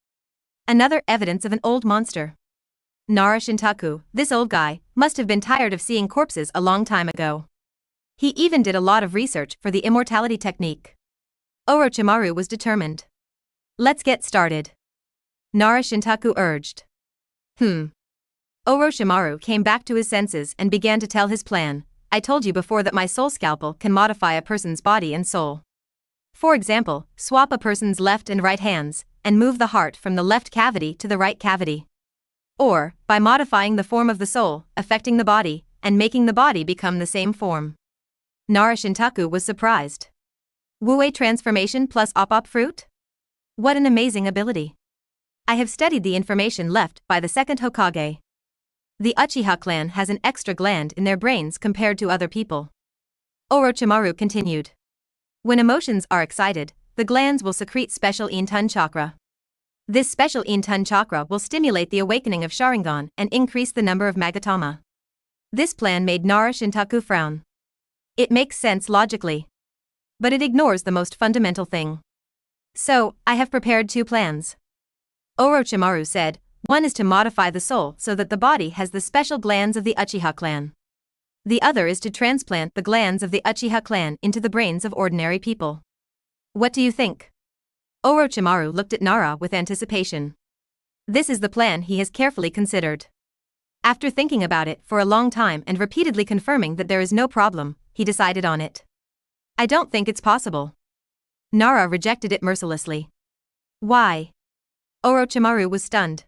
Another evidence of an old monster. Nara Shintaku, this old guy, must have been tired of seeing corpses a long time ago. He even did a lot of research for the immortality technique. Orochimaru was determined. Let's get started. Nara Shintaku urged. Orochimaru came back to his senses and began to tell his plan. I told you before that my soul scalpel can modify a person's body and soul. For example, swap a person's left and right hands, and move the heart from the left cavity to the right cavity. Or, by modifying the form of the soul, affecting the body, and making the body become the same form. Nara Shintaku was surprised. Wu-Wei transformation plus op-op fruit? What an amazing ability. I have studied the information left by the second Hokage. The Uchiha clan has an extra gland in their brains compared to other people. Orochimaru continued. When emotions are excited, the glands will secrete special Intun chakra. This special Intun chakra will stimulate the awakening of Sharingan and increase the number of Magatama. This plan made Nara Shintaku frown. It makes sense logically. But it ignores the most fundamental thing. So, I have prepared 2 plans. Orochimaru said, one is to modify the soul so that the body has the special glands of the Uchiha clan. The other is to transplant the glands of the Uchiha clan into the brains of ordinary people. What do you think? Orochimaru looked at Nara with anticipation. This is the plan he has carefully considered. After thinking about it for a long time and repeatedly confirming that there is no problem, he decided on it. I don't think it's possible. Nara rejected it mercilessly. Why? Orochimaru was stunned.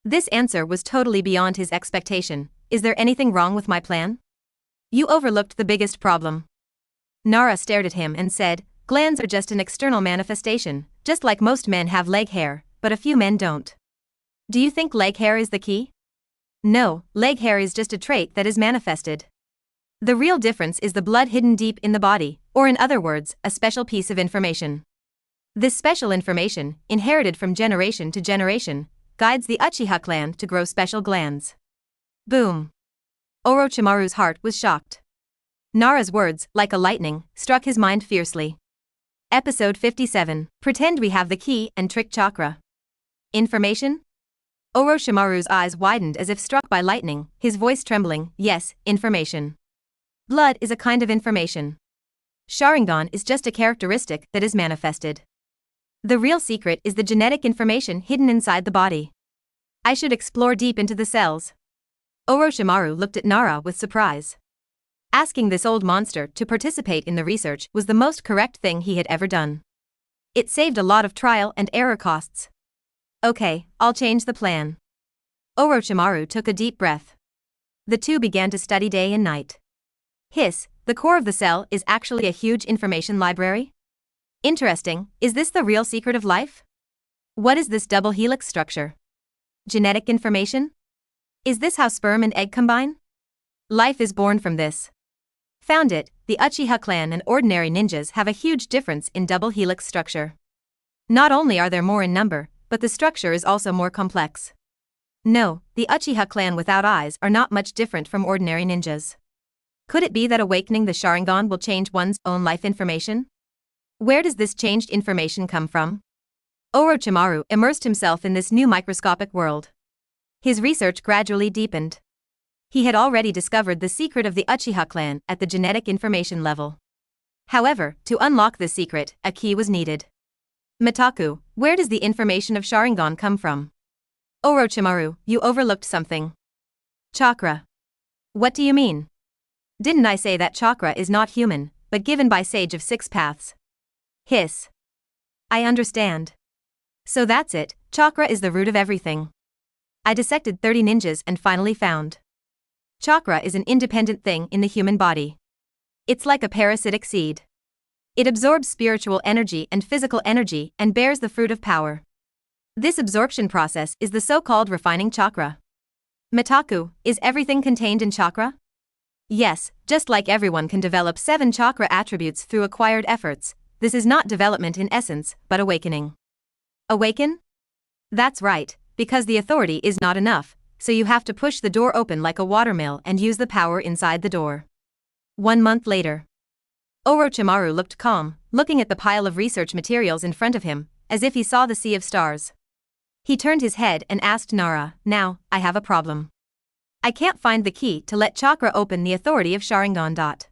This answer was totally beyond his expectation. Is there anything wrong with my plan? You overlooked the biggest problem. Nara stared at him and said, glands are just an external manifestation, just like most men have leg hair, but a few men don't. Do you think leg hair is the key? No, leg hair is just a trait that is manifested. The real difference is the blood hidden deep in the body, or in other words, a special piece of information. This special information, inherited from generation to generation, guides the Uchiha clan to grow special glands. Boom. Orochimaru's heart was shocked. Nara's words, like a lightning, struck his mind fiercely. Episode 57, Pretend we have the key and trick chakra. Information? Orochimaru's eyes widened as if struck by lightning, his voice trembling. Yes, information. Blood is a kind of information. Sharingan is just a characteristic that is manifested. The real secret is the genetic information hidden inside the body. I should explore deep into the cells. Orochimaru looked at Nara with surprise. Asking this old monster to participate in the research was the most correct thing he had ever done. It saved a lot of trial and error costs. Okay, I'll change the plan. Orochimaru took a deep breath. The two began to study day and night. Hiss, the core of the cell is actually a huge information library? Interesting, is this the real secret of life? What is this double helix structure? Genetic information? Is this how sperm and egg combine? Life is born from this. Found it, the Uchiha clan and ordinary ninjas have a huge difference in double helix structure. Not only are there more in number, but the structure is also more complex. No, the Uchiha clan without eyes are not much different from ordinary ninjas. Could it be that awakening the Sharingan will change one's own life information? Where does this changed information come from? Orochimaru immersed himself in this new microscopic world. His research gradually deepened. He had already discovered the secret of the Uchiha clan at the genetic information level. However, to unlock this secret, a key was needed. Mitaku, where does the information of Sharingan come from? Orochimaru, you overlooked something. Chakra. What do you mean? Didn't I say that chakra is not human, but given by Sage of Six Paths? Hiss. I understand. So that's it, chakra is the root of everything. I dissected 30 ninjas and finally found. Chakra is an independent thing in the human body. It's like a parasitic seed. It absorbs spiritual energy and physical energy and bears the fruit of power. This absorption process is the so-called refining chakra. Mitaku, is everything contained in chakra? Yes, just like everyone can develop 7 chakra attributes through acquired efforts, this is not development in essence, but awakening. Awaken? That's right, because the authority is not enough, so you have to push the door open like a watermill and use the power inside the door. 1 month later. Orochimaru looked calm, looking at the pile of research materials in front of him, as if he saw the sea of stars. He turned his head and asked Nara, now, I have a problem. I can't find the key to let chakra open the authority of Sharingan.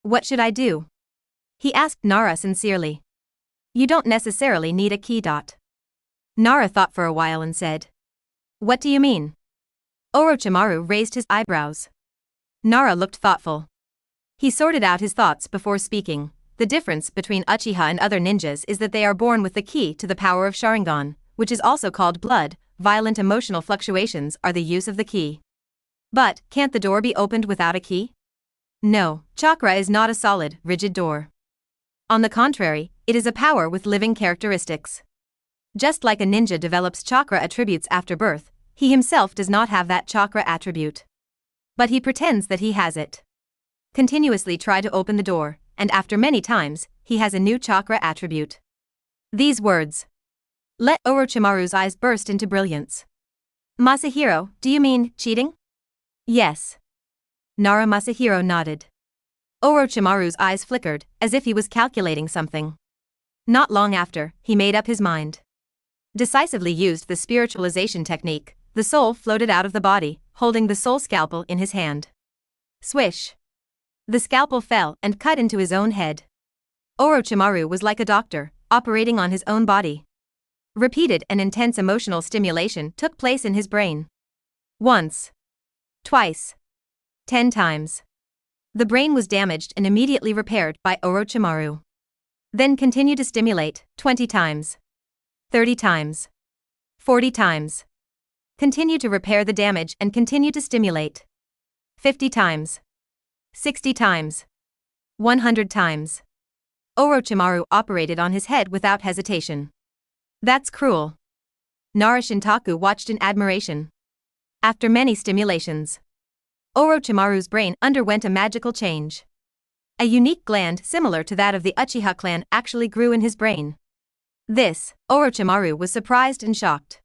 What should I do? He asked Nara sincerely. You don't necessarily need a key. Nara thought for a while and said. What do you mean? Orochimaru raised his eyebrows. Nara looked thoughtful. He sorted out his thoughts before speaking. The difference between Uchiha and other ninjas is that they are born with the key to the power of Sharingan, which is also called blood. Violent emotional fluctuations are the use of the key. But, can't the door be opened without a key? No, chakra is not a solid, rigid door. On the contrary, it is a power with living characteristics. Just like a ninja develops chakra attributes after birth, he himself does not have that chakra attribute. But he pretends that he has it. Continuously try to open the door, and after many times, he has a new chakra attribute. These words. Let Orochimaru's eyes burst into brilliance. Masahiro, do you mean cheating? Yes. Nara Masahiro nodded. Orochimaru's eyes flickered, as if he was calculating something. Not long after, he made up his mind. Decisively used the spiritualization technique, the soul floated out of the body, holding the soul scalpel in his hand. Swish. The scalpel fell and cut into his own head. Orochimaru was like a doctor, operating on his own body. Repeated and intense emotional stimulation took place in his brain. Once. Twice. 10 times. The brain was damaged and immediately repaired by Orochimaru. Then continue to stimulate, 20 times. 30 times. 40 times. Continue to repair the damage and continue to stimulate. 50 times. 60 times. 100 times. Orochimaru operated on his head without hesitation. That's cruel. Nara Shintaku watched in admiration. After many stimulations, Orochimaru's brain underwent a magical change. A unique gland similar to that of the Uchiha clan actually grew in his brain. This, Orochimaru was surprised and shocked.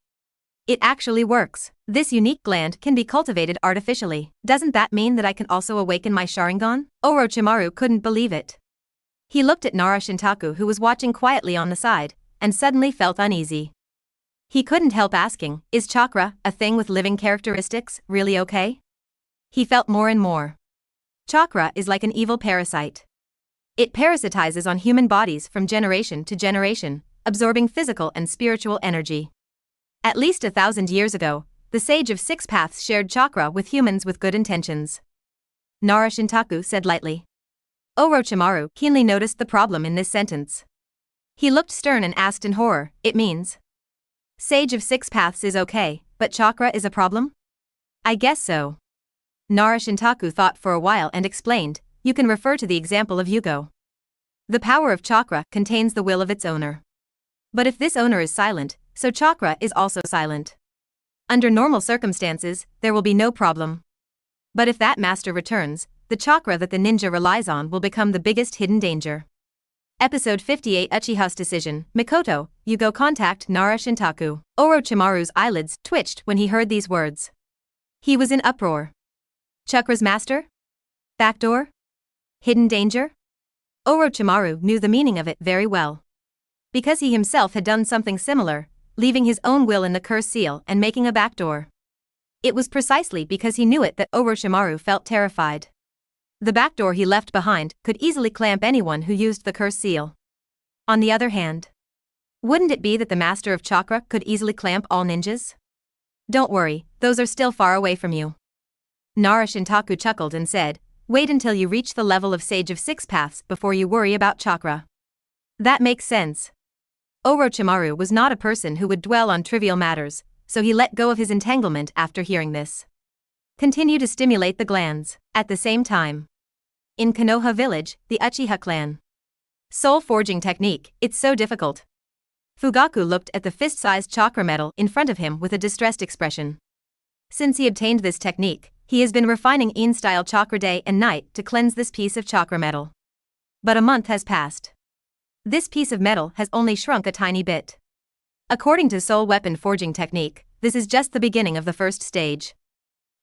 It actually works. This unique gland can be cultivated artificially. Doesn't that mean that I can also awaken my Sharingan? Orochimaru couldn't believe it. He looked at Nara Shintaku, who was watching quietly on the side, and suddenly felt uneasy. He couldn't help asking, is chakra, a thing with living characteristics, really okay? He felt more and more. Chakra is like an evil parasite. It parasitizes on human bodies from generation to generation, absorbing physical and spiritual energy. At least 1,000 years ago, the Sage of Six Paths shared chakra with humans with good intentions. Nara Shintaku said lightly. Orochimaru keenly noticed the problem in this sentence. He looked stern and asked in horror, it means? Sage of Six Paths is okay, but chakra is a problem? I guess so. Nara Shintaku thought for a while and explained, you can refer to the example of Hōgyoku. The power of chakra contains the will of its owner. But if this owner is silent, so chakra is also silent. Under normal circumstances, there will be no problem. But if that master returns, the chakra that the ninja relies on will become the biggest hidden danger. Episode 58 Uchiha's Decision. Mikoto, you go contact Nara Shintaku. Orochimaru's eyelids twitched when he heard these words. He was in uproar. Chakra's master? Backdoor? Hidden danger? Orochimaru knew the meaning of it very well. Because he himself had done something similar, leaving his own will in the curse seal and making a backdoor. It was precisely because he knew it that Orochimaru felt terrified. The backdoor he left behind could easily clamp anyone who used the curse seal. On the other hand, wouldn't it be that the master of chakra could easily clamp all ninjas? Don't worry, those are still far away from you. Nara Shintaku chuckled and said, wait until you reach the level of Sage of Six Paths before you worry about chakra. That makes sense. Orochimaru was not a person who would dwell on trivial matters, so he let go of his entanglement after hearing this. Continue to stimulate the glands. At the same time, in Konoha village, the Uchiha clan. Soul forging technique, it's so difficult. Fugaku looked at the fist-sized chakra metal in front of him with a distressed expression. Since he obtained this technique, he has been refining in-style chakra day and night to cleanse this piece of chakra metal. But a month has passed. This piece of metal has only shrunk a tiny bit. According to soul weapon forging technique, this is just the beginning of the first stage.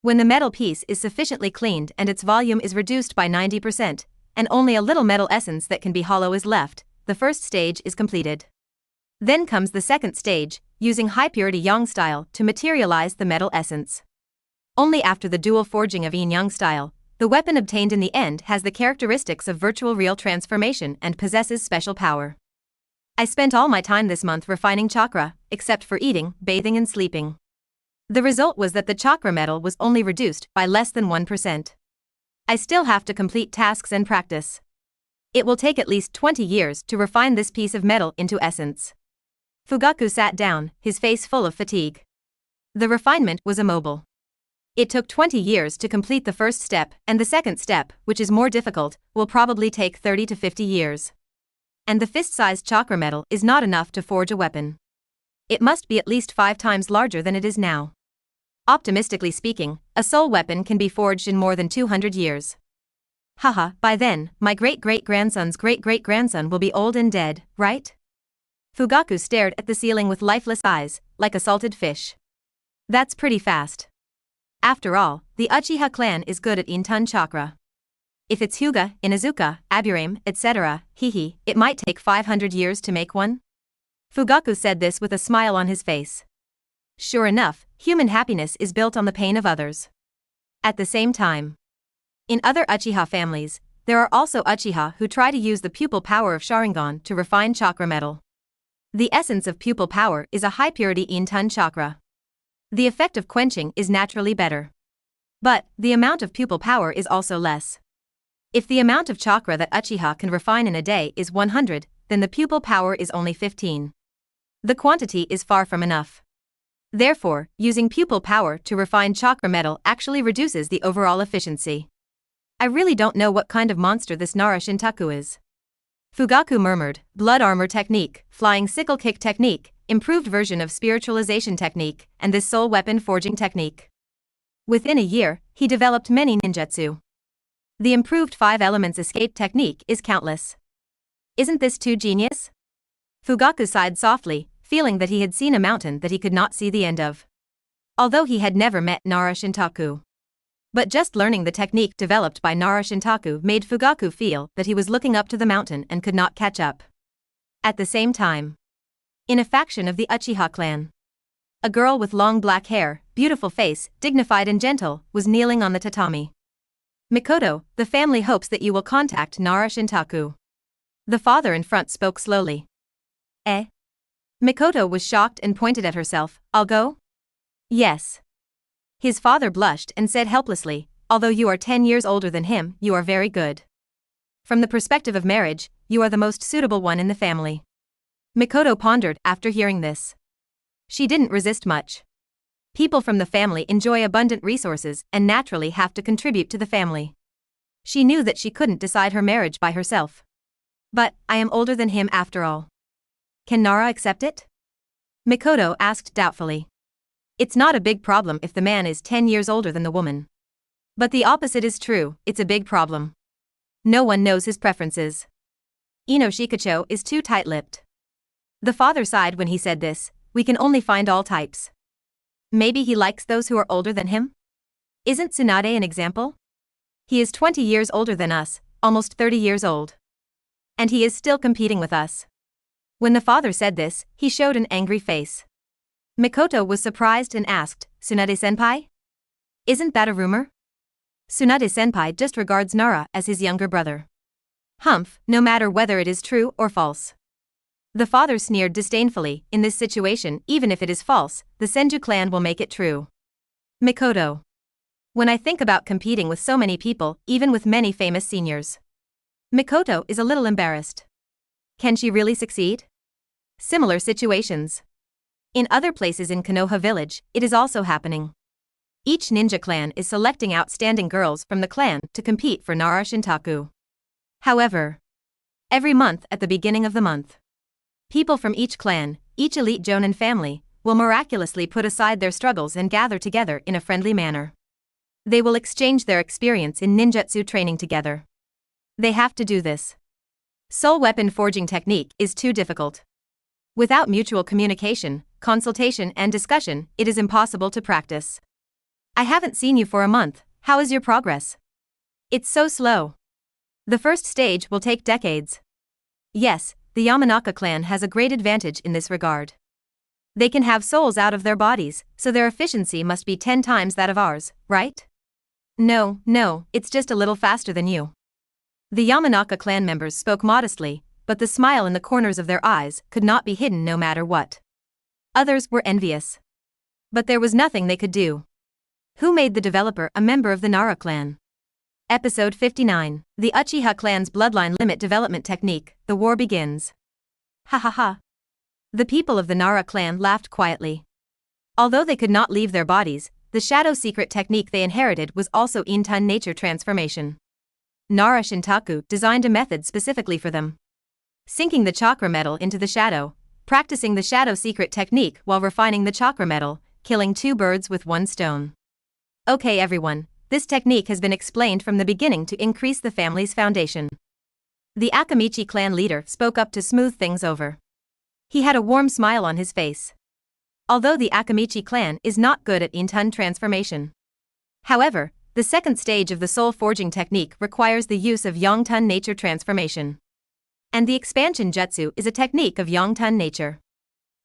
When the metal piece is sufficiently cleaned and its volume is reduced by 90%, and only a little metal essence that can be hollow is left, the first stage is completed. Then comes the second stage, using high-purity yang style to materialize the metal essence. Only after the dual forging of yin-yang style, the weapon obtained in the end has the characteristics of virtual real transformation and possesses special power. I spent all my time this month refining chakra, except for eating, bathing and sleeping. The result was that the chakra metal was only reduced by less than 1%. I still have to complete tasks and practice. It will take at least 20 years to refine this piece of metal into essence. Fugaku sat down, his face full of fatigue. The refinement was immobile. It took 20 years to complete the first step, and the second step, which is more difficult, will probably take 30 to 50 years. And the fist-sized chakra metal is not enough to forge a weapon. It must be at least 5 times larger than it is now. Optimistically speaking, a soul weapon can be forged in more than 200 years. Haha, by then, my great-great-grandson's great-great-grandson will be old and dead, right? Fugaku stared at the ceiling with lifeless eyes, like a salted fish. That's pretty fast. After all, the Uchiha clan is good at Intan chakra. If it's Hyuga, Inuzuka, Aburame, etc., it might take 500 years to make one. Fugaku said this with a smile on his face. Sure enough, human happiness is built on the pain of others. At the same time, in other Uchiha families, there are also Uchiha who try to use the pupil power of Sharingan to refine chakra metal. The essence of pupil power is a high-purity Intan chakra. The effect of quenching is naturally better. But the amount of pupil power is also less. If the amount of chakra that Uchiha can refine in a day is 100, then the pupil power is only 15. The quantity is far from enough. Therefore, using pupil power to refine chakra metal actually reduces the overall efficiency. I really don't know what kind of monster this Nara Shintaku is. Fugaku murmured, blood armor technique, flying sickle kick technique, improved version of spiritualization technique, and this soul weapon forging technique. Within a year, he developed many ninjutsu. The improved 5 elements escape technique is countless. Isn't this too genius? Fugaku sighed softly, feeling that he had seen a mountain that he could not see the end of. Although he had never met Nara Shintaku. But just learning the technique developed by Nara Shintaku made Fugaku feel that he was looking up to the mountain and could not catch up. At the same time, in a faction of the Uchiha clan, a girl with long black hair, beautiful face, dignified and gentle, was kneeling on the tatami. Mikoto, the family hopes that you will contact Nara Shintaku. The father in front spoke slowly. Eh? Mikoto was shocked and pointed at herself. I'll go? Yes. His father blushed and said helplessly, although you are 10 years older than him, you are very good. From the perspective of marriage, you are the most suitable one in the family. Mikoto pondered after hearing this. She didn't resist much. People from the family enjoy abundant resources and naturally have to contribute to the family. She knew that she couldn't decide her marriage by herself. But, I am older than him after all. Can Nara accept it? Mikoto asked doubtfully. It's not a big problem if the man is 10 years older than the woman. But the opposite is true, it's a big problem. No one knows his preferences. Ino Shikacho is too tight-lipped. The father sighed when he said this, we can only find all types. Maybe he likes those who are older than him? Isn't Tsunade an example? He is 20 years older than us, almost 30 years old. And he is still competing with us. When the father said this, he showed an angry face. Mikoto was surprised and asked, Tsunade-senpai? Isn't that a rumor? Tsunade-senpai just regards Nara as his younger brother. Humph, no matter whether it is true or false. The father sneered disdainfully, in this situation, even if it is false, the Senju clan will make it true. Mikoto. When I think about competing with so many people, even with many famous seniors. Mikoto is a little embarrassed. Can she really succeed? Similar situations. In other places in Konoha village, it is also happening. Each ninja clan is selecting outstanding girls from the clan to compete for Nara Shintaku. However, every month at the beginning of the month, people from each clan, each elite jonin family, will miraculously put aside their struggles and gather together in a friendly manner. They will exchange their experience in ninjutsu training together. They have to do this. Soul weapon forging technique is too difficult. Without mutual communication, consultation and discussion, it is impossible to practice. I haven't seen you for a month, how is your progress? It's so slow. The first stage will take decades. Yes, the Yamanaka clan has a great advantage in this regard. They can have souls out of their bodies, so their efficiency must be 10 times that of ours, right? No, it's just a little faster than you. The Yamanaka clan members spoke modestly, but the smile in the corners of their eyes could not be hidden no matter what. Others were envious. But there was nothing they could do. Who made the developer a member of the Nara clan? Episode 59, The Uchiha clan's bloodline limit development technique, the war begins. Ha ha ha. The people of the Nara clan laughed quietly. Although they could not leave their bodies, the shadow secret technique they inherited was also Intan nature transformation. Nara Shintaku designed a method specifically for them. Sinking the chakra metal into the shadow, practicing the shadow secret technique while refining the chakra metal, killing 2 birds with 1 stone. Okay everyone, this technique has been explained from the beginning to increase the family's foundation. The Akamichi clan leader spoke up to smooth things over. He had a warm smile on his face. Although the Akamichi clan is not good at Intan transformation. However, the second stage of the soul forging technique requires the use of Yongtan nature transformation. And the expansion jutsu is a technique of Yongtan nature.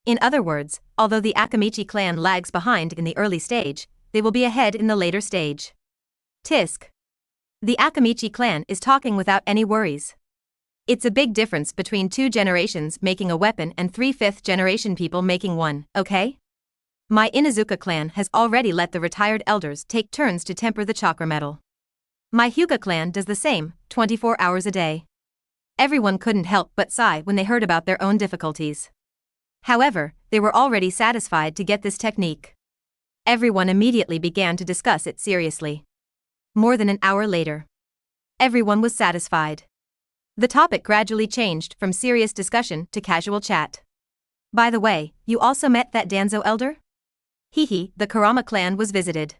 In other words, although the Akamichi clan lags behind in the early stage, they will be ahead in the later stage. Tisk. The Akamichi clan is talking without any worries. It's a big difference between 2 generations making a weapon and 3/5 generation people making one, okay? My Inuzuka clan has already let the retired elders take turns to temper the chakra metal. My Hyuga clan does the same, 24 hours a day. Everyone couldn't help but sigh when they heard about their own difficulties. However, they were already satisfied to get this technique. Everyone immediately began to discuss it seriously. More than an hour later, everyone was satisfied. The topic gradually changed from serious discussion to casual chat. By the way, you also met that Danzo elder? Hehe, the Kurama clan was visited.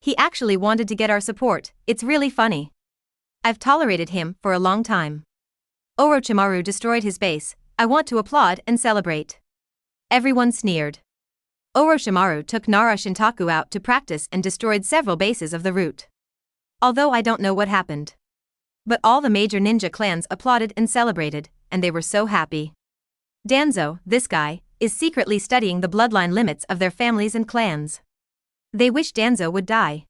He actually wanted to get our support, it's really funny. I've tolerated him for a long time. Orochimaru destroyed his base, I want to applaud and celebrate. Everyone sneered. Orochimaru took Nara Shintaku out to practice and destroyed several bases of the route. Although I don't know what happened. But all the major ninja clans applauded and celebrated, and they were so happy. Danzo, this guy, is secretly studying the bloodline limits of their families and clans. They wish Danzo would die.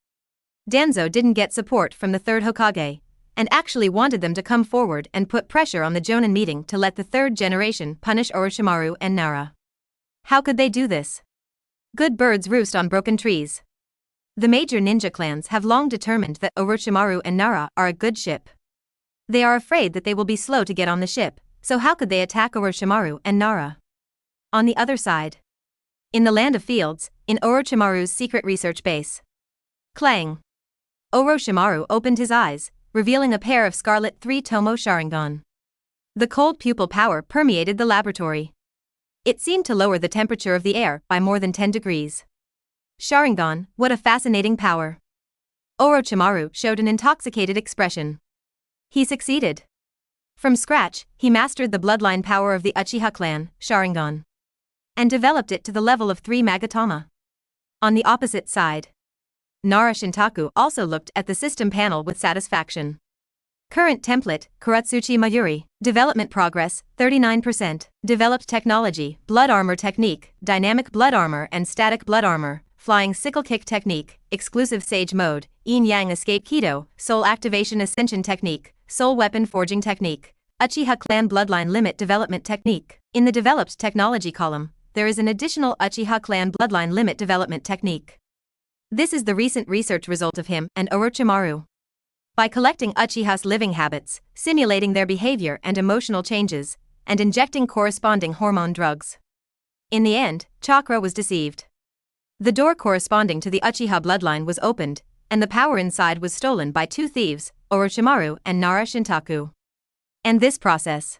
Danzo didn't get support from the third Hokage, and actually wanted them to come forward and put pressure on the Jonin meeting to let the third generation punish Orochimaru and Nara. How could they do this? Good birds roost on broken trees. The major ninja clans have long determined that Orochimaru and Nara are a good ship. They are afraid that they will be slow to get on the ship, so how could they attack Orochimaru and Nara? On the other side, in the land of fields, in Orochimaru's secret research base. Clang! Orochimaru opened his eyes, revealing a pair of scarlet 3-tomo Sharingan. The cold pupil power permeated the laboratory. It seemed to lower the temperature of the air by more than 10 degrees. Sharingan, what a fascinating power. Orochimaru showed an intoxicated expression. He succeeded. From scratch, he mastered the bloodline power of the Uchiha clan, Sharingan, and developed it to the level of 3 Magatama. On the opposite side, Nara Shintaku also looked at the system panel with satisfaction. Current template, Kurotsuchi Mayuri, development progress, 39%, developed technology, blood armor technique, dynamic blood armor and static blood armor, flying sickle kick technique, exclusive sage mode, yin-yang escape Kidō, soul activation ascension technique, soul weapon forging technique, Uchiha clan bloodline limit development technique. In the developed technology column, there is an additional Uchiha clan bloodline limit development technique. This is the recent research result of him and Orochimaru. By collecting Uchiha's living habits, simulating their behavior and emotional changes, and injecting corresponding hormone drugs. In the end, Chakra was deceived. The door corresponding to the Uchiha bloodline was opened, and the power inside was stolen by 2 thieves, Orochimaru and Nara Shintaku. And this process.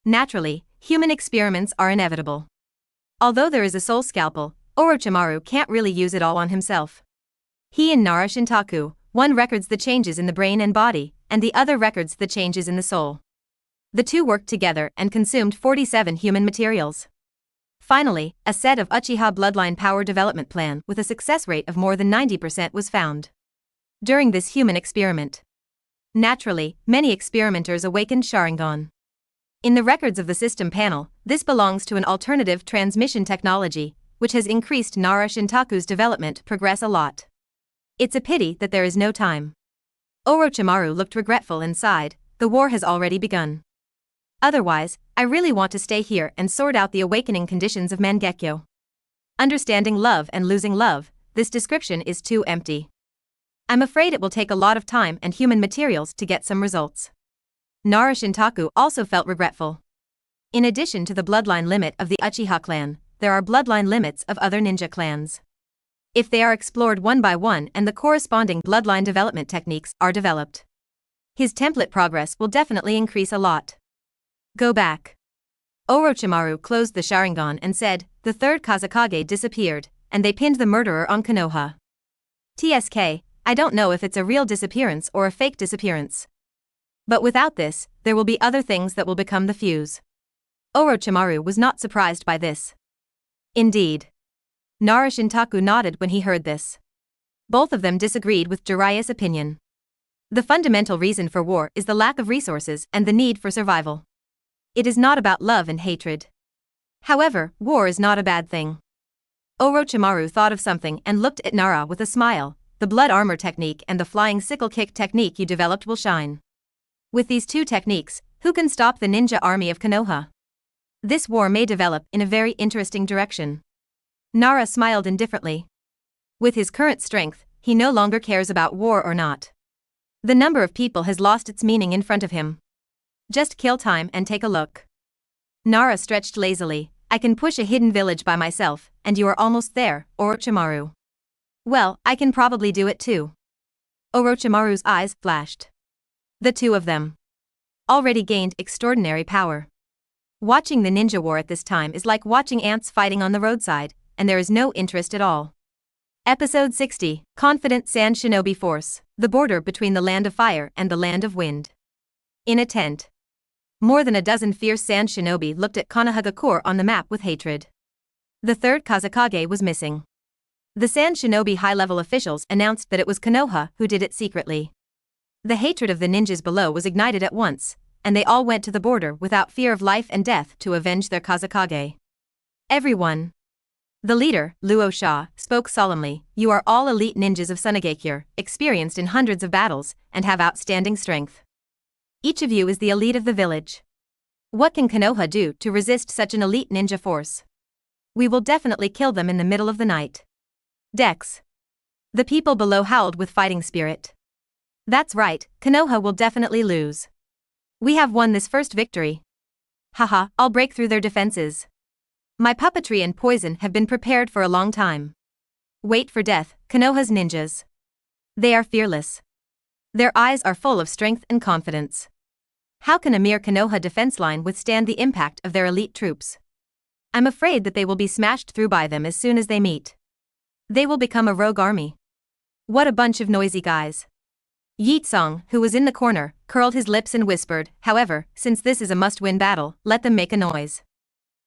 Naturally, human experiments are inevitable. Although there is a soul scalpel, Orochimaru can't really use it all on himself. He and Nara Shintaku, one records the changes in the brain and body, and the other records the changes in the soul. The two worked together and consumed 47 human materials. Finally, a set of Uchiha bloodline power development plan with a success rate of more than 90% was found. During this human experiment, naturally, many experimenters awakened Sharingan. In the records of the system panel, this belongs to an alternative transmission technology, which has increased Nara Shintaku's development progress a lot. It's a pity that there is no time. Orochimaru looked regretful and sighed, the war has already begun. Otherwise, I really want to stay here and sort out the awakening conditions of Mangekyo. Understanding love and losing love, this description is too empty. I'm afraid it will take a lot of time and human materials to get some results. Nara Shintaku also felt regretful. In addition to the bloodline limit of the Uchiha clan, there are bloodline limits of other ninja clans. If they are explored one by one and the corresponding bloodline development techniques are developed, his template progress will definitely increase a lot. Go back. Orochimaru closed the Sharingan and said, the third Kazekage disappeared, and they pinned the murderer on Konoha. TSK, I don't know if it's a real disappearance or a fake disappearance. But without this, there will be other things that will become the fuse. Orochimaru was not surprised by this. Indeed. Nara Shintaku nodded when he heard this. Both of them disagreed with Jiraiya's opinion. The fundamental reason for war is the lack of resources and the need for survival. It is not about love and hatred. However, war is not a bad thing. Orochimaru thought of something and looked at Nara with a smile. The blood armor technique and the flying sickle kick technique you developed will shine. With these two techniques, who can stop the ninja army of Konoha? This war may develop in a very interesting direction. Nara smiled indifferently. With his current strength, he no longer cares about war or not. The number of people has lost its meaning in front of him. Just kill time and take a look. Nara stretched lazily. I can push a hidden village by myself, and you are almost there, Orochimaru. Well, I can probably do it too. Orochimaru's eyes flashed. The two of them already gained extraordinary power. Watching the ninja war at this time is like watching ants fighting on the roadside, and there is no interest at all. Episode 60, Confident Sand Shinobi Force, the border between the Land of Fire and the Land of Wind. In a tent. More than a dozen fierce sand shinobi looked at Konoha on the map with hatred. The third Kazekage was missing. The sand shinobi high-level officials announced that it was Konoha who did it secretly. The hatred of the ninjas below was ignited at once, and they all went to the border without fear of life and death to avenge their Kazekage. Everyone. The leader, Luo Sha, spoke solemnly. You are all elite ninjas of Tsuchikage, experienced in hundreds of battles, and have outstanding strength. Each of you is the elite of the village. What can Konoha do to resist such an elite ninja force? We will definitely kill them in the middle of the night. Dex. The people below howled with fighting spirit. That's right, Konoha will definitely lose. We have won this first victory. Haha, I'll break through their defenses. My puppetry and poison have been prepared for a long time. Wait for death, Konoha's ninjas. They are fearless. Their eyes are full of strength and confidence. How can a mere Konoha defense line withstand the impact of their elite troops? I'm afraid that they will be smashed through by them as soon as they meet. They will become a rogue army. What a bunch of noisy guys. Yitsong, who was in the corner, curled his lips and whispered, however, since this is a must-win battle, let them make a noise.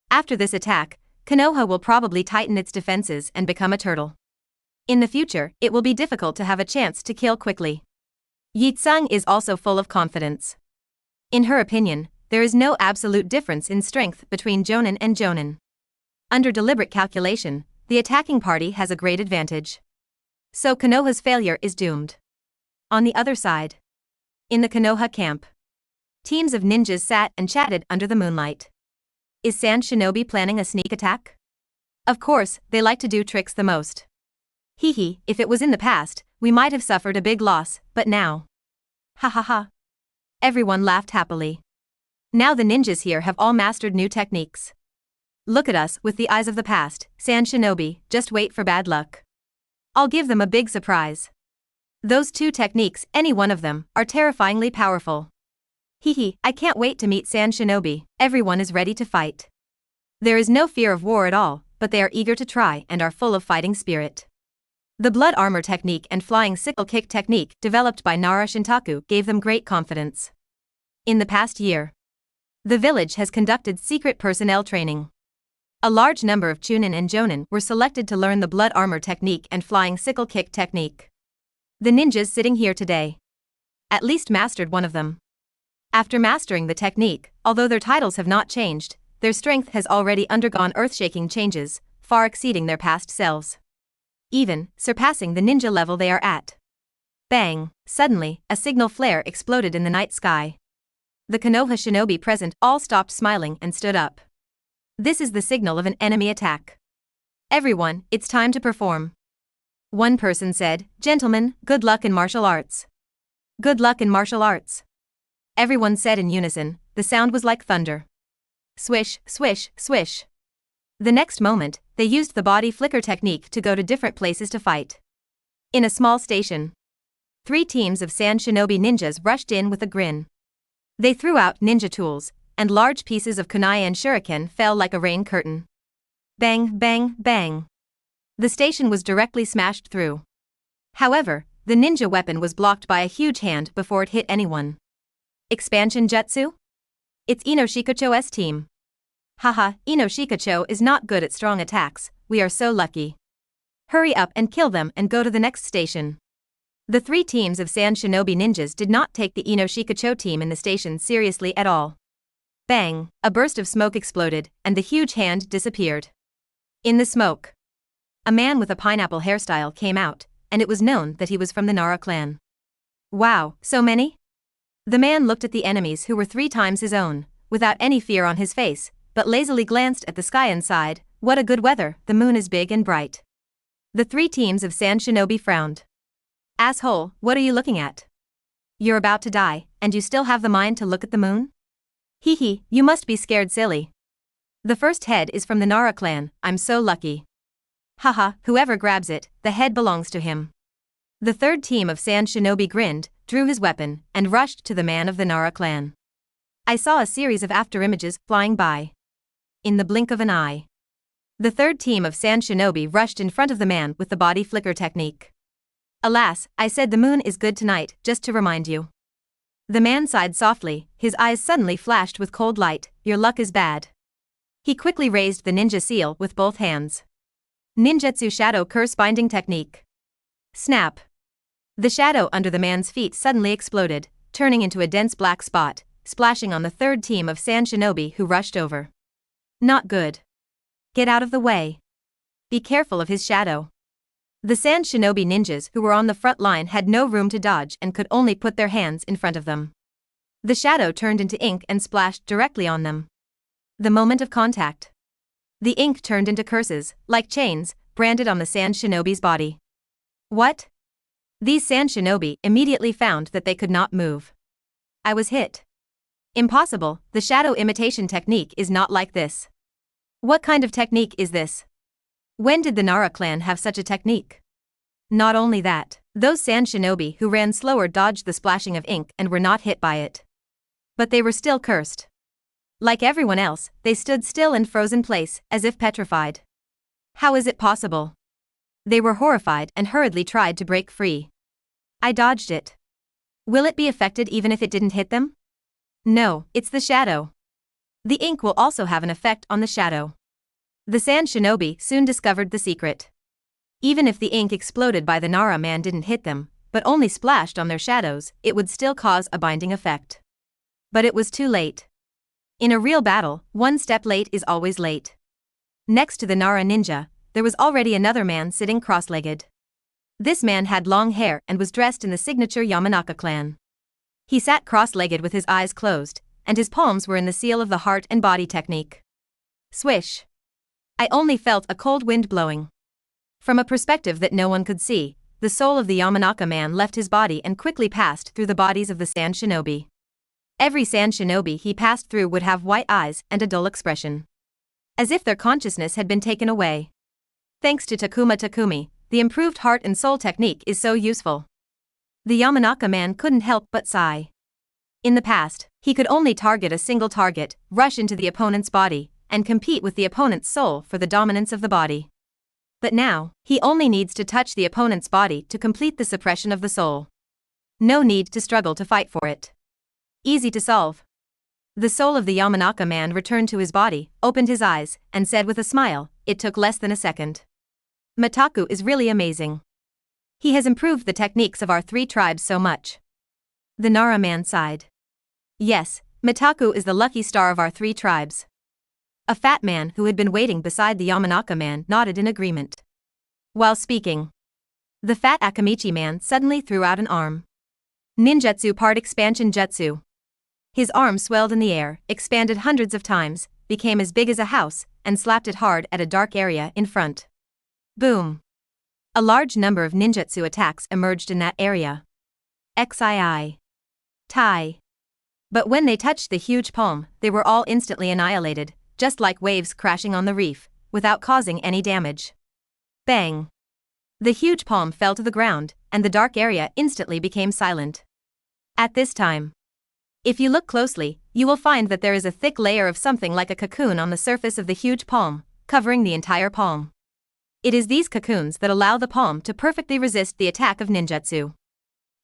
After this attack, Konoha will probably tighten its defenses and become a turtle. In the future, it will be difficult to have a chance to kill quickly. Yitsung is also full of confidence. In her opinion, there is no absolute difference in strength between Jonin and Jonin. Under deliberate calculation, the attacking party has a great advantage. So Konoha's failure is doomed. On the other side, in the Konoha camp, teams of ninjas sat and chatted under the moonlight. Is Sand Shinobi planning a sneak attack? Of course, they like to do tricks the most. Hee, if it was in the past, we might have suffered a big loss, but now. Ha ha ha. Everyone laughed happily. Now the ninjas here have all mastered new techniques. Look at us with the eyes of the past, Sand Shinobi, just wait for bad luck. I'll give them a big surprise. Those two techniques, any one of them, are terrifyingly powerful. Hee, I can't wait to meet Sand Shinobi, everyone is ready to fight. There is no fear of war at all, but they are eager to try and are full of fighting spirit. The blood armor technique and flying sickle kick technique developed by Nara Shintaku gave them great confidence. In the past year, the village has conducted secret personnel training. A large number of Chunin and Jonin were selected to learn the blood armor technique and flying sickle kick technique. The ninjas sitting here today at least mastered one of them. After mastering the technique, although their titles have not changed, their strength has already undergone earth-shaking changes, far exceeding their past selves. Even surpassing the ninja level they are at. Bang! Suddenly, a signal flare exploded in the night sky. The Konoha shinobi present all stopped smiling and stood up. This is the signal of an enemy attack. Everyone, it's time to perform. One person said, Gentlemen, good luck in martial arts. Good luck in martial arts. Everyone said in unison, the sound was like thunder. Swish, swish, swish. The next moment, they used the body flicker technique to go to different places to fight. In a small station, 3 teams of sand shinobi ninjas rushed in with a grin. They threw out ninja tools, and large pieces of kunai and shuriken fell like a rain curtain. Bang, bang, bang. The station was directly smashed through. However, the ninja weapon was blocked by a huge hand before it hit anyone. Expansion jutsu? It's Inoshikacho's team. Haha, Inoshikacho is not good at strong attacks, we are so lucky. Hurry up and kill them and go to the next station. The 3 teams of sand shinobi ninjas did not take the Inoshikacho team in the station seriously at all. Bang, a burst of smoke exploded, and the huge hand disappeared. In the smoke, a man with a pineapple hairstyle came out, and it was known that he was from the Nara clan. Wow, so many? The man looked at the enemies who were 3 times his own, without any fear on his face, but lazily glanced at the sky and sighed, what a good weather, the moon is big and bright. The three teams of sand shinobi frowned. Asshole, what are you looking at? You're about to die, and you still have the mind to look at the moon? Hee hee, you must be scared silly. The first head is from the Nara clan, I'm so lucky. Haha, whoever grabs it, the head belongs to him. The third team of sand shinobi grinned, drew his weapon, and rushed to the man of the Nara clan. I saw a series of afterimages flying by. In the blink of an eye. The third team of sand shinobi rushed in front of the man with the body flicker technique. Alas, I said the moon is good tonight, just to remind you. The man sighed softly, his eyes suddenly flashed with cold light, your luck is bad. He quickly raised the ninja seal with both hands. Ninjutsu Shadow Curse Binding Technique. Snap. The shadow under the man's feet suddenly exploded, turning into a dense black spot, splashing on the third team of sand shinobi who rushed over. Not good. Get out of the way. Be careful of his shadow. The sand shinobi ninjas who were on the front line had no room to dodge and could only put their hands in front of them. The shadow turned into ink and splashed directly on them. The moment of contact. The ink turned into curses, like chains, branded on the sand shinobi's body. What? These sand shinobi immediately found that they could not move. I was hit. Impossible, the shadow imitation technique is not like this. What kind of technique is this? When did the Nara clan have such a technique? Not only that, those sand shinobi who ran slower dodged the splashing of ink and were not hit by it. But they were still cursed. Like everyone else, they stood still and froze in place, as if petrified. How is it possible? They were horrified and hurriedly tried to break free. I dodged it. Will it be affected even if it didn't hit them? No, it's the shadow. The ink will also have an effect on the shadow. The sand shinobi soon discovered the secret. Even if the ink exploded by the Nara man didn't hit them, but only splashed on their shadows, it would still cause a binding effect. But it was too late. In a real battle, one step late is always late. Next to the Nara ninja, there was already another man sitting cross-legged. This man had long hair and was dressed in the signature Yamanaka clan. He sat cross-legged with his eyes closed, and his palms were in the seal of the heart and body technique. Swish. I only felt a cold wind blowing. From a perspective that no one could see, the soul of the Yamanaka man left his body and quickly passed through the bodies of the sand shinobi. Every sand shinobi he passed through would have white eyes and a dull expression. As if their consciousness had been taken away. Thanks to Takuma Takumi, the improved heart and soul technique is so useful. The Yamanaka man couldn't help but sigh. In the past, he could only target a single target, rush into the opponent's body, and compete with the opponent's soul for the dominance of the body. But now, he only needs to touch the opponent's body to complete the suppression of the soul. No need to struggle to fight for it. Easy to solve. The soul of the Yamanaka man returned to his body, opened his eyes, and said with a smile, it took less than a second. Mitaku is really amazing. He has improved the techniques of our three tribes so much. The Nara man sighed. Yes, Mitaku is the lucky star of our three tribes. A fat man who had been waiting beside the Yamanaka man nodded in agreement. While speaking, the fat Akamichi man suddenly threw out an arm. Ninjutsu Part Expansion Jutsu. His arm swelled in the air, expanded hundreds of times, became as big as a house, and slapped it hard at a dark area in front. Boom. A large number of ninjutsu attacks emerged in that area. XII. Tai. But when they touched the huge palm, they were all instantly annihilated, just like waves crashing on the reef, without causing any damage. Bang. The huge palm fell to the ground, and the dark area instantly became silent. At this time, if you look closely, you will find that there is a thick layer of something like a cocoon on the surface of the huge palm, covering the entire palm. It is these cocoons that allow the palm to perfectly resist the attack of ninjutsu.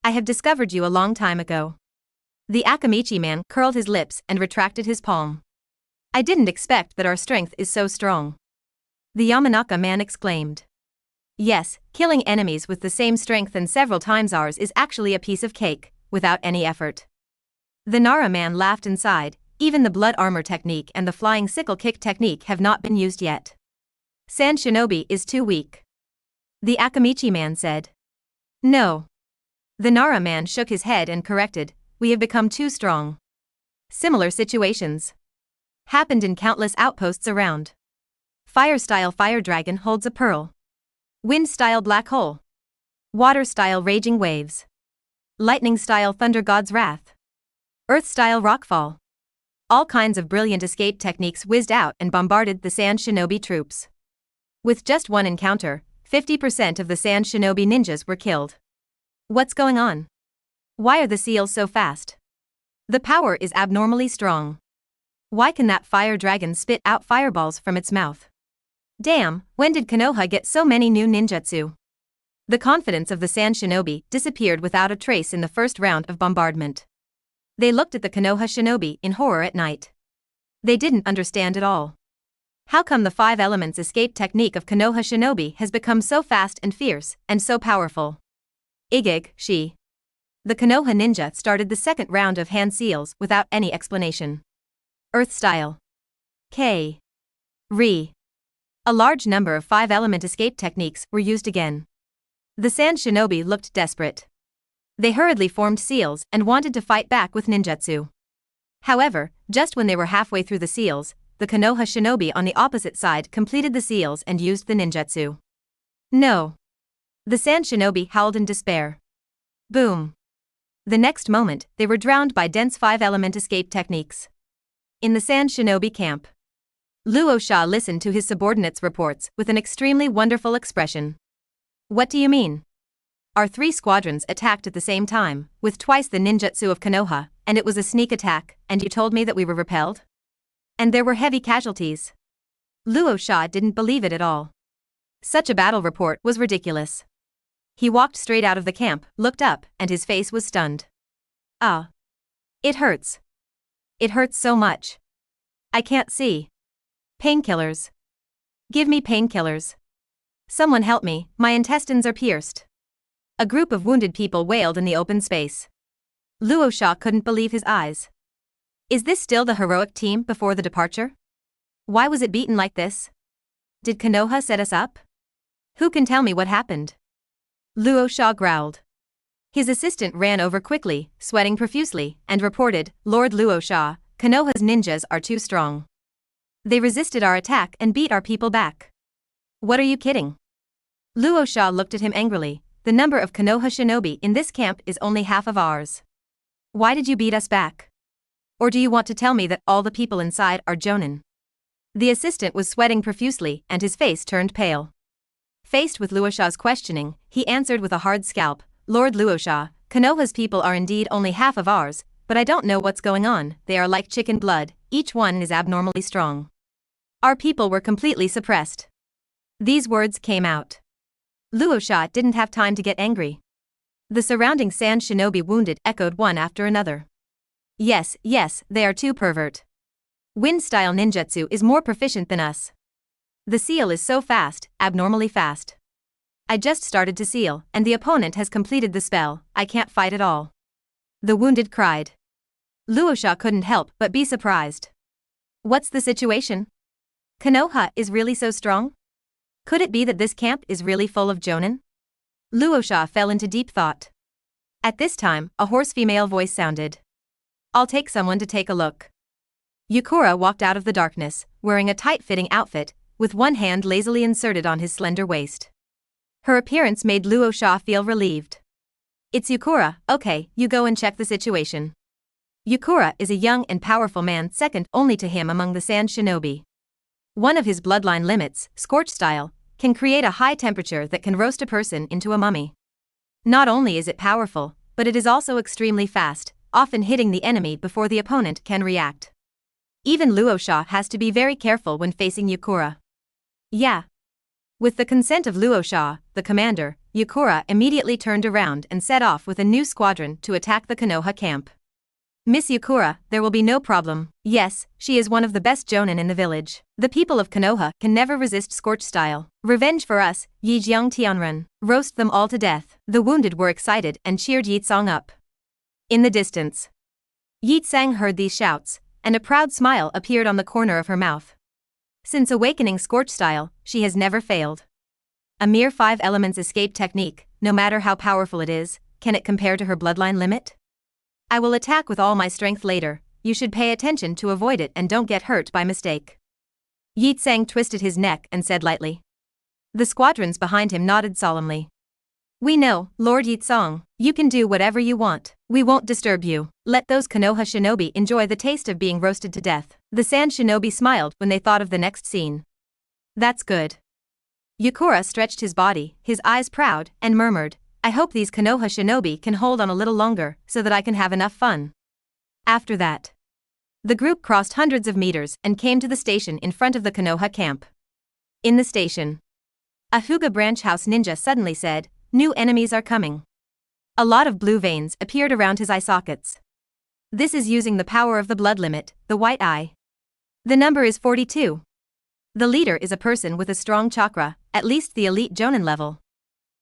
I have discovered you a long time ago. The Akamichi man curled his lips and retracted his palm. I didn't expect that our strength is so strong. The Yamanaka man exclaimed. Yes, killing enemies with the same strength and several times ours is actually a piece of cake, without any effort. The Nara man laughed and sighed, even the blood armor technique and the flying sickle kick technique have not been used yet. Sand shinobi is too weak. The Akamichi man said. No. The Nara man shook his head and corrected, we have become too strong. Similar situations happened in countless outposts around. Fire-style fire dragon holds a pearl. Wind-style black hole. Water-style raging waves. Lightning-style thunder god's wrath. Earth-style rockfall. All kinds of brilliant escape techniques whizzed out and bombarded the Sand Shinobi troops. With just one encounter, 50% of the Sand Shinobi ninjas were killed. What's going on? Why are the seals so fast? The power is abnormally strong. Why can that fire dragon spit out fireballs from its mouth? Damn, when did Konoha get so many new ninjutsu? The confidence of the Sand Shinobi disappeared without a trace in the first round of bombardment. They looked at the Konoha Shinobi in horror at night. They didn't understand at all. How come the 5 elements escape technique of Konoha Shinobi has become so fast and fierce, and so powerful? Igig, she. The Konoha ninja started the second round of hand seals without any explanation. Earth style. K. Re. A large number of 5-element escape techniques were used again. The Sand Shinobi looked desperate. They hurriedly formed seals and wanted to fight back with ninjutsu. However, just when they were halfway through the seals, the Konoha Shinobi on the opposite side completed the seals and used the ninjutsu. No. The Sand Shinobi howled in despair. Boom. The next moment, they were drowned by dense 5-element escape techniques. In the Sand Shinobi camp, Luo Sha listened to his subordinates' reports with an extremely wonderful expression. What do you mean? Our 3 squadrons attacked at the same time, with twice the ninjutsu of Konoha, and it was a sneak attack, and you told me that we were repelled? And there were heavy casualties. Luo Sha didn't believe it at all. Such a battle report was ridiculous. He walked straight out of the camp, looked up, and his face was stunned. Ah. It hurts. It hurts so much. I can't see. Painkillers. Give me painkillers. Someone help me, my intestines are pierced. A group of wounded people wailed in the open space. Luo Sha couldn't believe his eyes. Is this still the heroic team before the departure? Why was it beaten like this? Did Konoha set us up? Who can tell me what happened? Luo Sha growled. His assistant ran over quickly, sweating profusely, and reported, Lord Luo Sha, Konoha's ninjas are too strong. They resisted our attack and beat our people back. What are you kidding? Luo Sha looked at him angrily. The number of Konoha Shinobi in this camp is only half of ours. Why did you beat us back? Or do you want to tell me that all the people inside are jonin? The assistant was sweating profusely and his face turned pale. Faced with Luo Sha's questioning, he answered with a hard scalp, Lord Luo Sha, Konoha's people are indeed only half of ours, but I don't know what's going on, they are like chicken blood, each one is abnormally strong. Our people were completely suppressed. These words came out. Luo Sha didn't have time to get angry. The surrounding Sand Shinobi wounded echoed one after another. Yes, they are too pervert. Wind-style ninjutsu is more proficient than us. The seal is so fast, abnormally fast. I just started to seal, and the opponent has completed the spell, I can't fight at all. The wounded cried. Luo Sha couldn't help but be surprised. What's the situation? Konoha is really so strong? Could it be that this camp is really full of jonin? Luo Sha fell into deep thought. At this time, a hoarse female voice sounded. I'll take someone to take a look. Yukura walked out of the darkness, wearing a tight-fitting outfit, with one hand lazily inserted on his slender waist. Her appearance made Luo Sha feel relieved. It's Yukura, okay, you go and check the situation. Yukura is a young and powerful man second only to him among the Sand Shinobi. One of his bloodline limits, scorch style, can create a high temperature that can roast a person into a mummy. Not only is it powerful, but it is also extremely fast, often hitting the enemy before the opponent can react. Even Luo Sha has to be very careful when facing Yukura. Yeah. With the consent of Luo Sha, the commander, Yukura immediately turned around and set off with a new squadron to attack the Konoha camp. Miss Yukura, there will be no problem. Yes, she is one of the best jonin in the village. The people of Konoha can never resist scorch style. Revenge for us, Yi Jiang Tianren. Roast them all to death. The wounded were excited and cheered Yi Tsang up. In the distance, Yi Tsang heard these shouts, and a proud smile appeared on the corner of her mouth. Since awakening scorch style, she has never failed. A mere 5 elements escape technique, no matter how powerful it is, can it compare to her bloodline limit? I will attack with all my strength later, you should pay attention to avoid it and don't get hurt by mistake. Yi-Tsang twisted his neck and said lightly. The squadrons behind him nodded solemnly. We know, Lord Yi-Tsang, you can do whatever you want. We won't disturb you. Let those Konoha shinobi enjoy the taste of being roasted to death. The sand shinobi smiled when they thought of the next scene. That's good. Yukura stretched his body, his eyes proud, and murmured, I hope these Konoha shinobi can hold on a little longer, so that I can have enough fun. After that, the group crossed hundreds of meters and came to the station in front of the Konoha camp. In the station, a Hyuga branch house ninja suddenly said, New enemies are coming. A lot of blue veins appeared around his eye sockets. This is using the power of the blood limit, the white eye. The number is 42. The leader is a person with a strong chakra, at least the elite Jonin level.